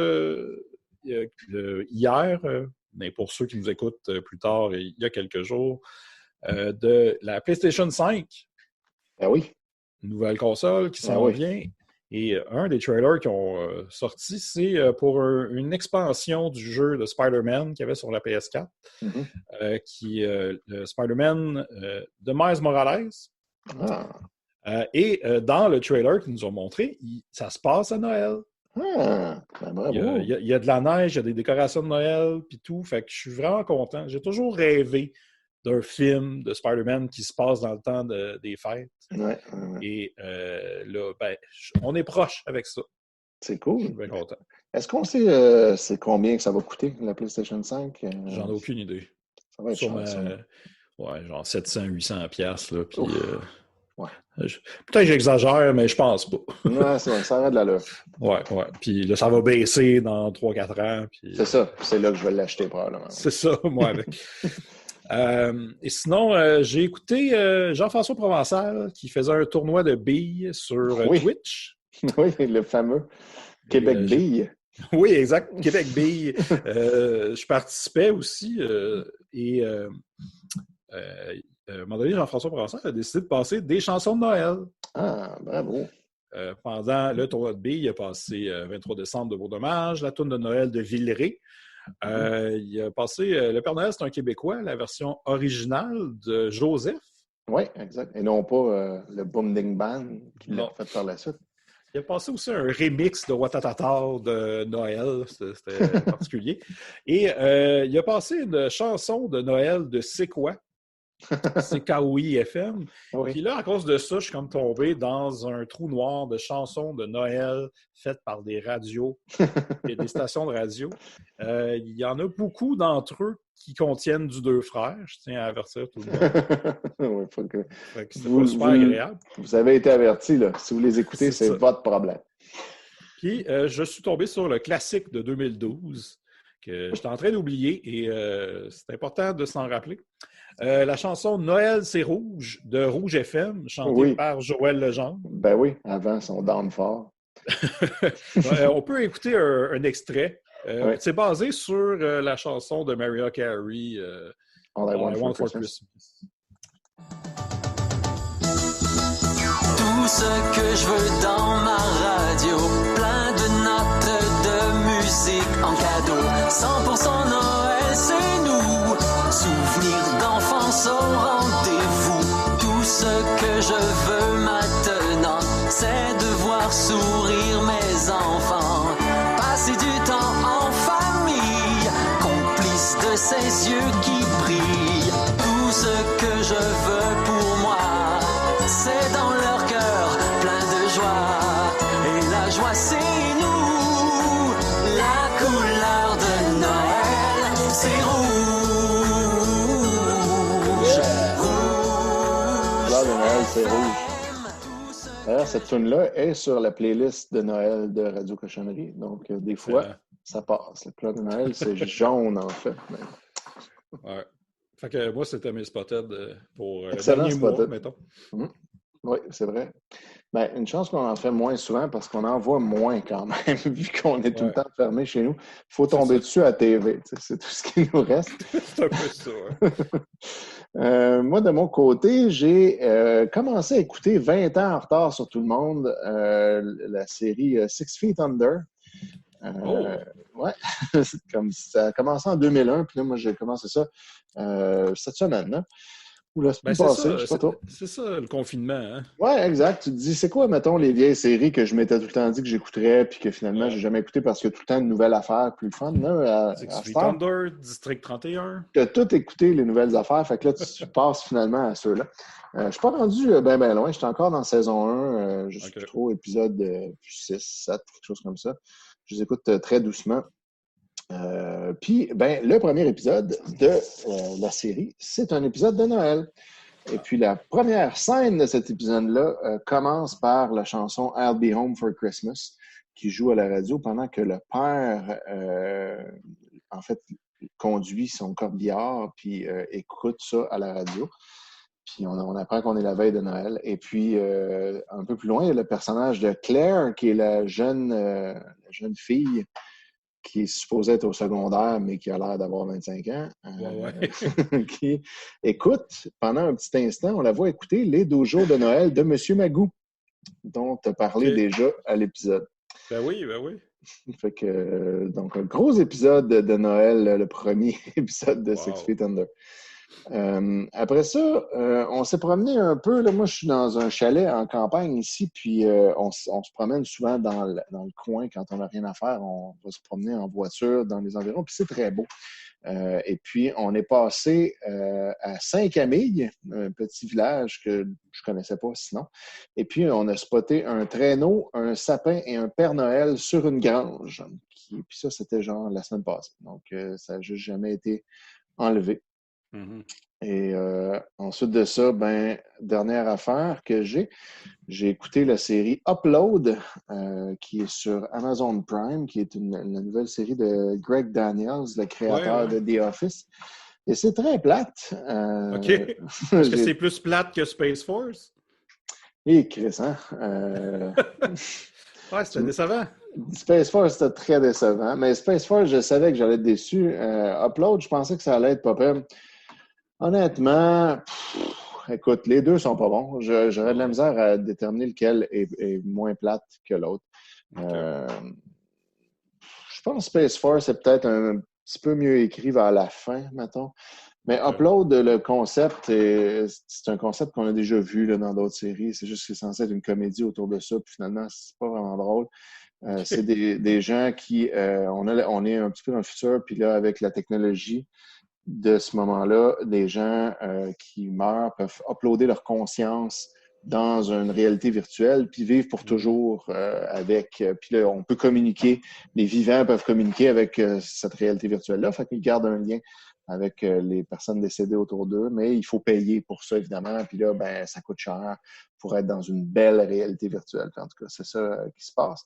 hier, mais pour ceux qui nous écoutent plus tard, il y a quelques jours, de la PlayStation 5. Ben oui. Nouvelle console qui s'en oui. vient. Et un des trailers qui ont sorti, c'est pour une expansion du jeu de Spider-Man qu'il y avait sur la PS4, qui est le Spider-Man de Miles Morales. Et dans le trailer qu'ils nous ont montré, ça se passe à Noël. Ben bravo. Il y a de la neige, il y a des décorations de Noël, puis tout. Fait que je suis vraiment content. J'ai toujours rêvé d'un film de Spider-Man qui se passe dans le temps des fêtes. Ouais. Et là, ben, on est proche avec ça. C'est cool. Je suis bien content. Est-ce qu'on sait c'est combien que ça va coûter, la PlayStation 5? J'en ai aucune idée. Ça va être cher, ça. Ouais, genre 700-800 $, là, puis... Ouais. Peut-être que j'exagère, mais je pense pas. Ouais, ça aurait de l'allure. Ouais. Puis là, ça va baisser dans 3-4 ans. Puis... C'est ça. C'est là que je vais l'acheter probablement. C'est ça, moi, avec. Et sinon, j'ai écouté Jean-François Provençal qui faisait un tournoi de billes sur Twitch. Oui, le fameux Québec Billes. Oui, exact. Québec Billes. Je participais aussi et à un moment donné, Jean-François Provençal a décidé de passer des chansons de Noël. Ah, bravo. Pendant le tournoi de billes, il a passé 23 décembre de Beau Dommage, la tourne de Noël de Villeray. Il a passé Le Père Noël, c'est un Québécois, la version originale de Joseph. Oui, exact. Et non pas le Boom Ding Band qui l'a fait par la suite. Il a passé aussi un remix de Watatata de Noël. C'était particulier. Et il a passé une chanson de Noël de C'est quoi? C'est Kaoui FM. Oui. Puis là, à cause de ça, je suis comme tombé dans un trou noir de chansons de Noël faites par des radios et des stations de radio. Il y en a beaucoup d'entre eux qui contiennent du Deux Frères. Je tiens à avertir tout le monde. Oui, faut que... C'est pas super agréable. Vous avez été avertis, là. Si vous les écoutez, c'est votre problème. Puis, je suis tombé sur le classique de 2012 que j'étais en train d'oublier et c'est important de s'en rappeler. La chanson Noël, c'est rouge de Rouge FM, chantée par Joël Legendre. Ben oui, avant son downfall. On peut écouter un extrait. C'est basé sur la chanson de Mariah Carey, All I Want for Christmas. Tout ce que je veux dans ma radio, plein de notes de musique en cadeau. 100% Noël, c'est nous. Souvenirs d'enfance au rendez-vous. Tout ce que je veux maintenant, c'est de voir sourire mes enfants. Passer du temps en famille, complice de ces yeux qui brillent. Tout ce que je veux pour moi, c'est dans leur cœur plein de joie. Et la joie, c'est nous. La couleur de Noël, c'est rouge. La couleur de Noël, c'est rouge. D'ailleurs, cette tune-là est sur la playlist de Noël de Radio Cochonnerie. Donc, des fois, ça passe. La couleur de Noël, c'est jaune, en fait. Ouais. Fait que moi, c'était mes spotted pour le Excellent dernier mois, spotted. mettons. Oui, c'est vrai. Ben, une chance qu'on en fait moins souvent parce qu'on en voit moins quand même, vu qu'on est tout le temps fermé chez nous. Il faut tomber dessus à TV. C'est tout ce qui nous reste. C'est un peu ça. Ouais. Moi, de mon côté, j'ai commencé à écouter 20 ans en retard sur tout le monde la série Six Feet Under. Ouais, comme ça a commencé en 2001, puis là, moi, j'ai commencé ça cette semaine, là. Ou la semaine passée, je sais pas trop. C'est ça, le confinement, hein? Ouais, exact. Tu te dis, c'est quoi, mettons, les vieilles séries que je m'étais tout le temps dit que j'écouterais, puis que finalement, j'ai jamais écouté parce qu'il y a tout le temps de nouvelles affaires plus fun, là. Six Feet Under, District 31. Tu as tout écouté, les nouvelles affaires, fait que là, tu passes finalement à ceux-là. Je suis pas rendu ben loin, j'étais encore dans saison 1, je suis plus trop épisode 6, 7, quelque chose comme ça. Je les écoute très doucement. Puis, ben, le premier épisode de la série, c'est un épisode de Noël. Et puis, la première scène de cet épisode-là commence par la chanson I'll Be Home for Christmas, qui joue à la radio pendant que le père, en fait, conduit son corbillard, puis écoute ça à la radio. Puis on apprend qu'on est la veille de Noël. Et puis, un peu plus loin, il y a le personnage de Claire, qui est la jeune fille qui est supposée être au secondaire, mais qui a l'air d'avoir 25 ans, qui écoute, pendant un petit instant, on la voit écouter les 12 jours de Noël de M. Magou, dont tu as parlé déjà à l'épisode. Ben oui, ben oui. Fait que, donc, un gros épisode de Noël, le premier épisode de Six Feet Under. Après ça, on s'est promené un peu. Là, moi, je suis dans un chalet en campagne ici, puis on se promène souvent dans le coin quand on n'a rien à faire. On va se promener en voiture dans les environs, puis c'est très beau. Et puis, on est passé à Saint-Camille, un petit village que je connaissais pas sinon. Et puis, on a spoté un traîneau, un sapin et un Père Noël sur une grange. Puis ça, c'était genre la semaine passée. Donc, ça n'a juste jamais été enlevé. Mm-hmm. Et ensuite de ça, ben, dernière affaire que j'ai écouté la série Upload, qui est sur Amazon Prime, qui est la nouvelle série de Greg Daniels, le créateur de The Office. Et c'est très plate. OK. Est-ce que c'est plus plate que Space Force? Et Chris, hein? Ouais, c'était décevant. Space Force, c'était très décevant. Mais Space Force, je savais que j'allais être déçu. Upload, je pensais que ça allait être pas prêt. Honnêtement, écoute, les deux sont pas bons. J'aurais de la misère à déterminer lequel est moins plate que l'autre. Okay. Je pense que Space Force est peut-être un petit peu mieux écrit vers la fin, mettons. Mais Upload, le concept, c'est un concept qu'on a déjà vu là, dans d'autres séries. C'est juste que c'est censé être une comédie autour de ça. Puis finalement, c'est pas vraiment drôle. C'est des gens qui... on est un petit peu dans le futur. Puis là, avec la technologie de ce moment-là, des gens qui meurent peuvent uploader leur conscience dans une réalité virtuelle, puis vivre pour toujours avec... puis là, on peut communiquer, les vivants peuvent communiquer avec cette réalité virtuelle-là, fait qu'ils gardent un lien avec les personnes décédées autour d'eux, mais il faut payer pour ça, évidemment, puis là, ben, ça coûte cher pour être dans une belle réalité virtuelle. Puis en tout cas, c'est ça qui se passe.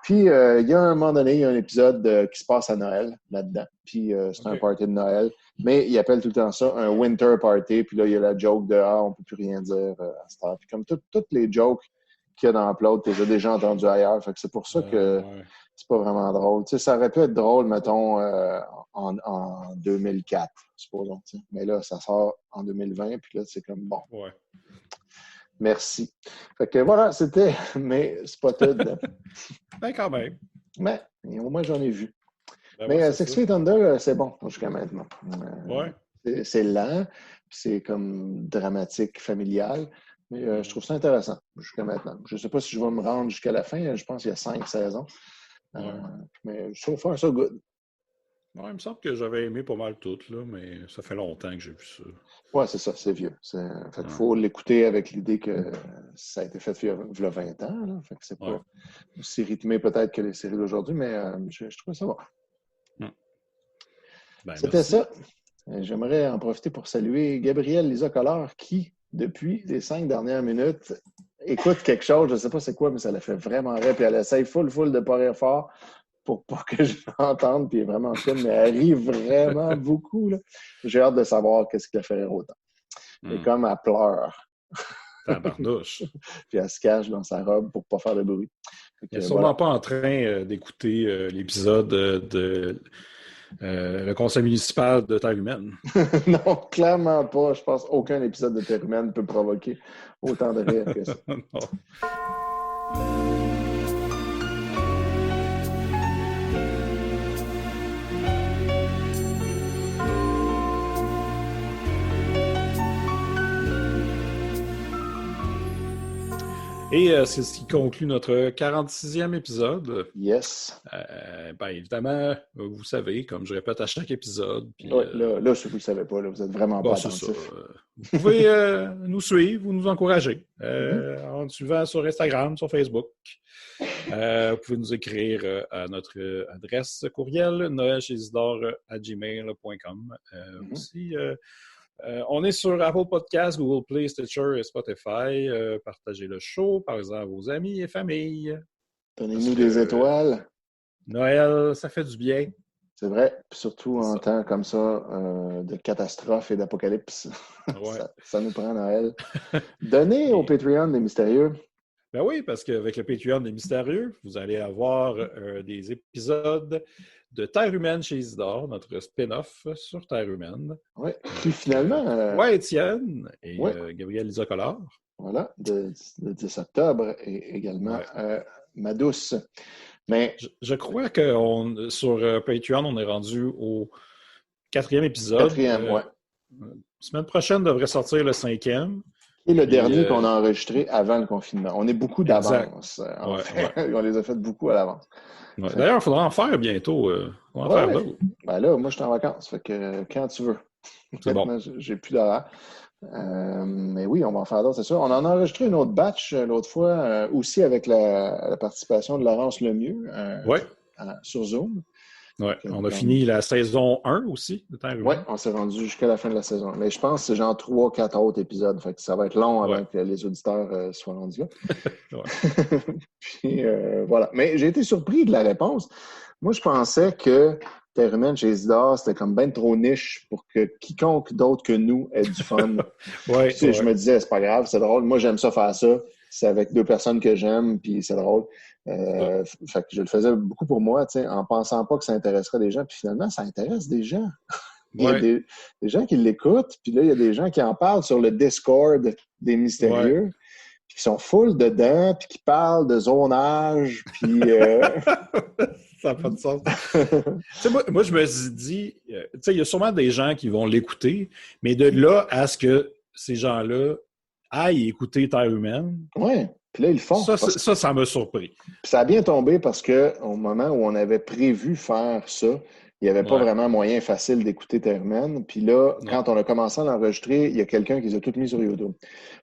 Puis, il y a un moment donné, il y a un épisode qui se passe à Noël, là-dedans. Puis, c'est un party de Noël. Mais il appelle tout le temps ça un winter party. Puis là, il y a la joke de « Ah, on peut plus rien dire à cette heure. » Puis comme toutes les jokes qu'il y a dans Upload, tu les as déjà entendues ailleurs. Fait que c'est pour ça que c'est pas vraiment drôle. Tu sais, ça aurait pu être drôle, mettons, en 2004, supposons. Tu sais. Mais là, ça sort en 2020. Puis là, c'est comme bon. Ouais. Merci. Fait que voilà, c'était mes spotted. Ben, quand même. Mais au moins, j'en ai vu. Ben Mais ouais, Six c'est ça. Feet Under, c'est bon jusqu'à maintenant. Ouais. C'est lent, puis c'est comme dramatique, familial, mais je trouve ça intéressant jusqu'à maintenant. Je ne sais pas si je vais me rendre jusqu'à la fin. Je pense qu'il y a 5 saisons. Mais so far, so good. Ouais, il me semble que j'avais aimé pas mal toutes, là, mais ça fait longtemps que j'ai vu ça. Ouais, c'est ça, c'est vieux. En fait, il faut l'écouter avec l'idée que ça a été fait il y a 20 ans. Là. Fait que c'est pas aussi rythmé peut-être que les séries d'aujourd'hui, mais je trouve ça bon. Ben, c'était merci. ça. J'aimerais en profiter pour saluer Gabrielle Lisa Collard qui, depuis les 5 dernières minutes, écoute quelque chose, je ne sais pas c'est quoi, mais ça la fait vraiment rire, puis elle essaye full de ne pas rire fort pour pas que je l'entende, puis elle est vraiment fine, mais elle rit vraiment beaucoup. Là. J'ai hâte de savoir qu'est-ce qui la fait rire autant. Et comme elle pleure. Tabarnouche. Puis elle se cache dans sa robe pour ne pas faire de bruit. Elle n'est sûrement pas en train d'écouter l'épisode de le conseil municipal de Terre humaine. Non, clairement pas. Je pense qu'aucun épisode de Terre humaine peut provoquer autant de rire que ça. Non. Et c'est ce qui conclut notre 46e épisode. Yes. Ben, évidemment, vous savez, comme je répète à chaque épisode. Puis, oui, là, si vous ne le savez pas, là, vous n'êtes vraiment pas attentif. Vous pouvez nous suivre, vous nous encourager en nous suivant sur Instagram, sur Facebook. Vous pouvez nous écrire à notre adresse courriel noelchesisidore@gmail.com. Aussi, on est sur Apple Podcasts, Google Play, Stitcher et Spotify. Partagez le show, parlez-en à vos amis et familles. Donnez-nous des étoiles. Noël, ça fait du bien. C'est vrai, puis surtout en temps comme ça, de catastrophe et d'apocalypse. Ouais. ça nous prend Noël. Donnez au Patreon des Mystérieux. Ben oui, parce qu'avec le Patreon des Mystérieux, vous allez avoir des épisodes de Terre humaine chez Isidore, notre spin-off sur Terre humaine. Oui, puis finalement... Ouais, Étienne et Gabrielle Lisa Collard. Voilà, le 10 octobre et également ma douce. Mais je crois que sur Patreon, on est rendu au 4e épisode. 4e, oui. Semaine prochaine devrait sortir le 5e. Et le dernier qu'on a enregistré avant le confinement. On est beaucoup d'avance. On les a fait beaucoup à l'avance. Ouais. D'ailleurs, il faudra en faire bientôt. On va en faire d'autres. Ben là, moi, je suis en vacances. Fait que quand tu veux. C'est bon. J'ai plus d'horaire. Mais oui, on va en faire d'autres, c'est sûr. On en a enregistré une autre batch l'autre fois, aussi avec la participation de Laurence Lemieux sur Zoom. Oui, on a fini la saison 1 aussi de Terre humaine. Oui, on s'est rendu jusqu'à la fin de la saison. Mais je pense que c'est genre 3-4 autres épisodes. Fait que ça va être long avant que les auditeurs soient rendus là. Puis voilà. Mais j'ai été surpris de la réponse. Moi, je pensais que Terre humaine chez Isidore, c'était comme ben trop niche pour que quiconque d'autre que nous ait du fun. Je me disais, c'est pas grave, c'est drôle. Moi, j'aime ça faire ça. C'est avec 2 personnes que j'aime, puis c'est drôle. Fait que je le faisais beaucoup pour moi, en pensant pas que ça intéresserait des gens. Puis finalement, ça intéresse des gens. Il y a des gens qui l'écoutent, puis là, il y a des gens qui en parlent sur le Discord des Mystérieux, puis qui sont full dedans, puis qui parlent de zonage, puis... Ça n'a pas de sens. moi, je me suis dit, il y a sûrement des gens qui vont l'écouter, mais de là à ce que ces gens-là aillent écouter Terre humaine... Oui. Puis là, ils le font. Ça m'a surpris. Puis ça a bien tombé parce qu'au moment où on avait prévu faire ça, il n'y avait pas vraiment moyen facile d'écouter Terre humaine. Puis là, quand on a commencé à l'enregistrer, il y a quelqu'un qui les a toutes mis sur YouTube.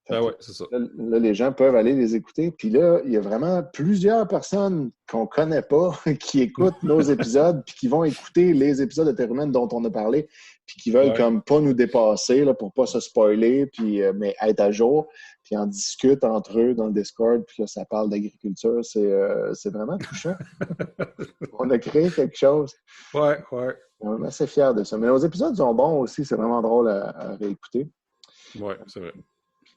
C'est ça. Là, les gens peuvent aller les écouter. Puis là, il y a vraiment plusieurs personnes qu'on ne connaît pas qui écoutent nos épisodes puis qui vont écouter les épisodes de Terre humaine dont on a parlé puis qui veulent comme pas nous dépasser là, pour pas se spoiler puis mais être à jour. Puis en discutent entre eux dans le Discord, puis là, ça parle d'agriculture. C'est vraiment touchant. On a créé quelque chose. Ouais. On est assez fiers de ça. Mais nos épisodes sont bons aussi. C'est vraiment drôle à réécouter. Oui, c'est vrai.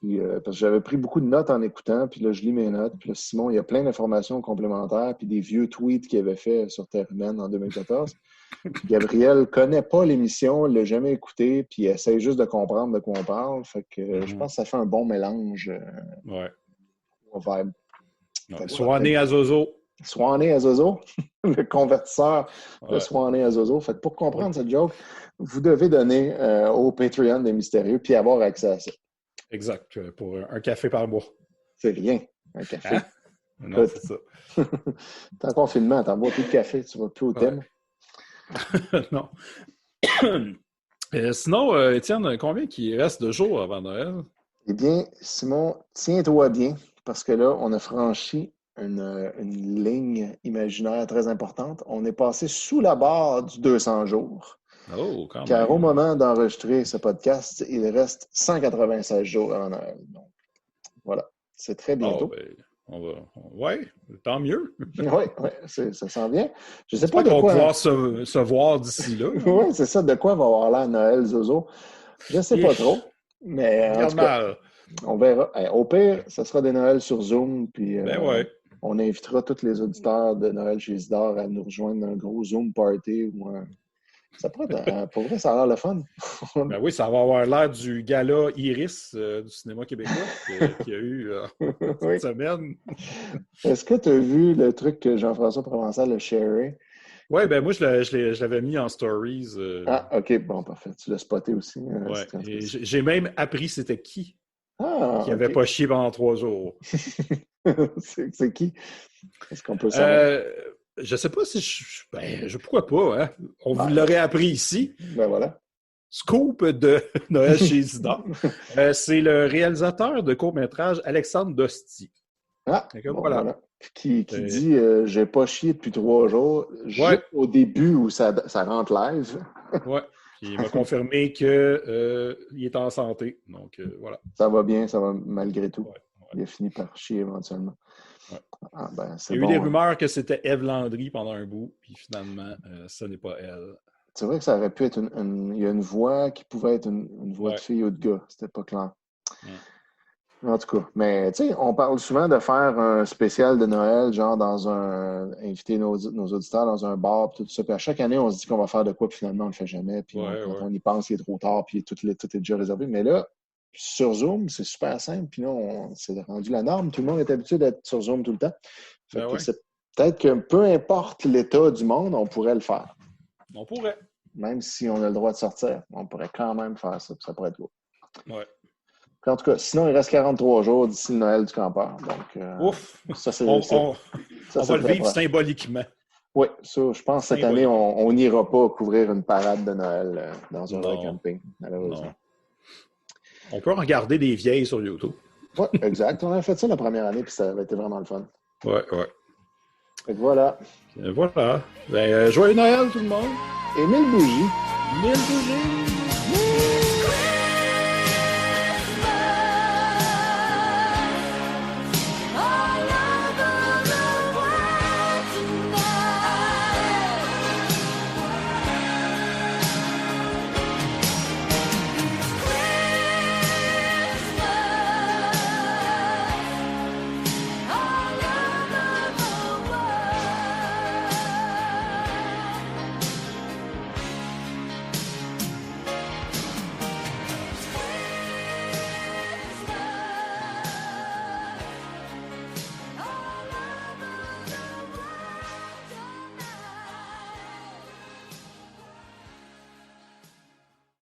Puis, parce que j'avais pris beaucoup de notes en écoutant, puis là, je lis mes notes. Puis là, Simon, il y a plein d'informations complémentaires, puis des vieux tweets qu'il avait fait sur Terre humaine en 2014. Gabriel connaît pas l'émission, il l'a jamais écouté, puis il essaie juste de comprendre de quoi on parle. Fait que je pense que ça fait un bon mélange au vibe. Ouais. Swanee à Zozo. Swanee à Zozo, le convertisseur de Swanee à Zozo. Fait que pour comprendre cette joke, vous devez donner au Patreon des Mystérieux puis avoir accès à ça. Exact. Pour un café par mois. C'est rien, un café. Hein? Non, c'est ça. T'es en confinement, t'en bois plus de café, tu vas plus au thème. Non. Sinon, Étienne, combien il reste de jours avant Noël? Eh bien, Simon, tiens-toi bien, parce que là, on a franchi une ligne imaginaire très importante. On est passé sous la barre du 200 jours. Oh, quand même. Car au moment d'enregistrer ce podcast, il reste 196 jours avant Noël. Donc, voilà. C'est très bientôt. Oui, tant mieux. Oui, ça s'en vient. Je sais pas pas de quoi. On va pouvoir se voir d'ici là. Oui, c'est ça. De quoi va avoir l'air Noël, Zozo? Je ne sais pas trop. Mais en tout cas, on verra. Au pire, ce sera des Noëls sur Zoom. Puis on invitera tous les auditeurs de Noël chez Isidore à nous rejoindre dans un gros Zoom party. Ça pourrait être, pour vrai, ça a l'air le fun. Ben oui, ça va avoir l'air du gala Iris du cinéma québécois qu'il y a eu cette semaine. Est-ce que tu as vu le truc que Jean-François Provençal a sharé? Oui, ben moi, je l'avais mis en stories. Ah, OK, bon, parfait. Tu l'as spoté aussi. Ouais. J'ai même appris c'était qui qui n'avait pas chié pendant 3 jours. C'est qui? Est-ce qu'on peut savoir? Je ne sais pas si pourquoi pas, hein? On vous l'aurait appris ici. Ben voilà. Scoop de Noël chez Isidore. C'est le réalisateur de court-métrage Alexandre Dosti. Ah, voilà. Qui dit « J'ai pas chié depuis 3 jours ». Au début où ça rentre live. Oui. Il m'a confirmé qu'il est en santé. Donc, voilà. Ça va bien, ça va malgré tout. Il a fini par chier éventuellement. Ouais. Ah, ben, il y a eu des rumeurs que c'était Ève Landry pendant un bout, puis finalement, ce n'est pas elle. C'est vrai que ça aurait pu être il y a une voix qui pouvait être une voix de fille ou de gars. C'était pas clair. En tout cas, mais tu sais, on parle souvent de faire un spécial de Noël, genre inviter nos auditeurs dans un bar, tout ça. Puis à chaque année, on se dit qu'on va faire de quoi, puis finalement, on le fait jamais. Puis quand on y pense, il est trop tard, puis tout est déjà réservé. Mais là, sur Zoom, c'est super simple. Puis là, c'est rendu la norme. Tout le monde est habitué d'être sur Zoom tout le temps. C'est peut-être que peu importe l'état du monde, on pourrait le faire. On pourrait. Même si on a le droit de sortir, on pourrait quand même faire ça. Ça pourrait être cool. Ouais. En tout cas, sinon, il reste 43 jours d'ici le Noël du campeur. Donc, ouf! Ça, c'est, on va le vivre symboliquement. Oui, ça, je pense que cette année, on n'ira pas couvrir une parade de Noël dans un vrai camping, malheureusement. Non. On peut regarder des vieilles sur YouTube. Oui, exact. On a fait ça la première année, puis ça avait été vraiment le fun. Oui. Fait que voilà. Voilà. Ben, joyeux Noël, tout le monde! Et 1000 bougies! 1000 bougies!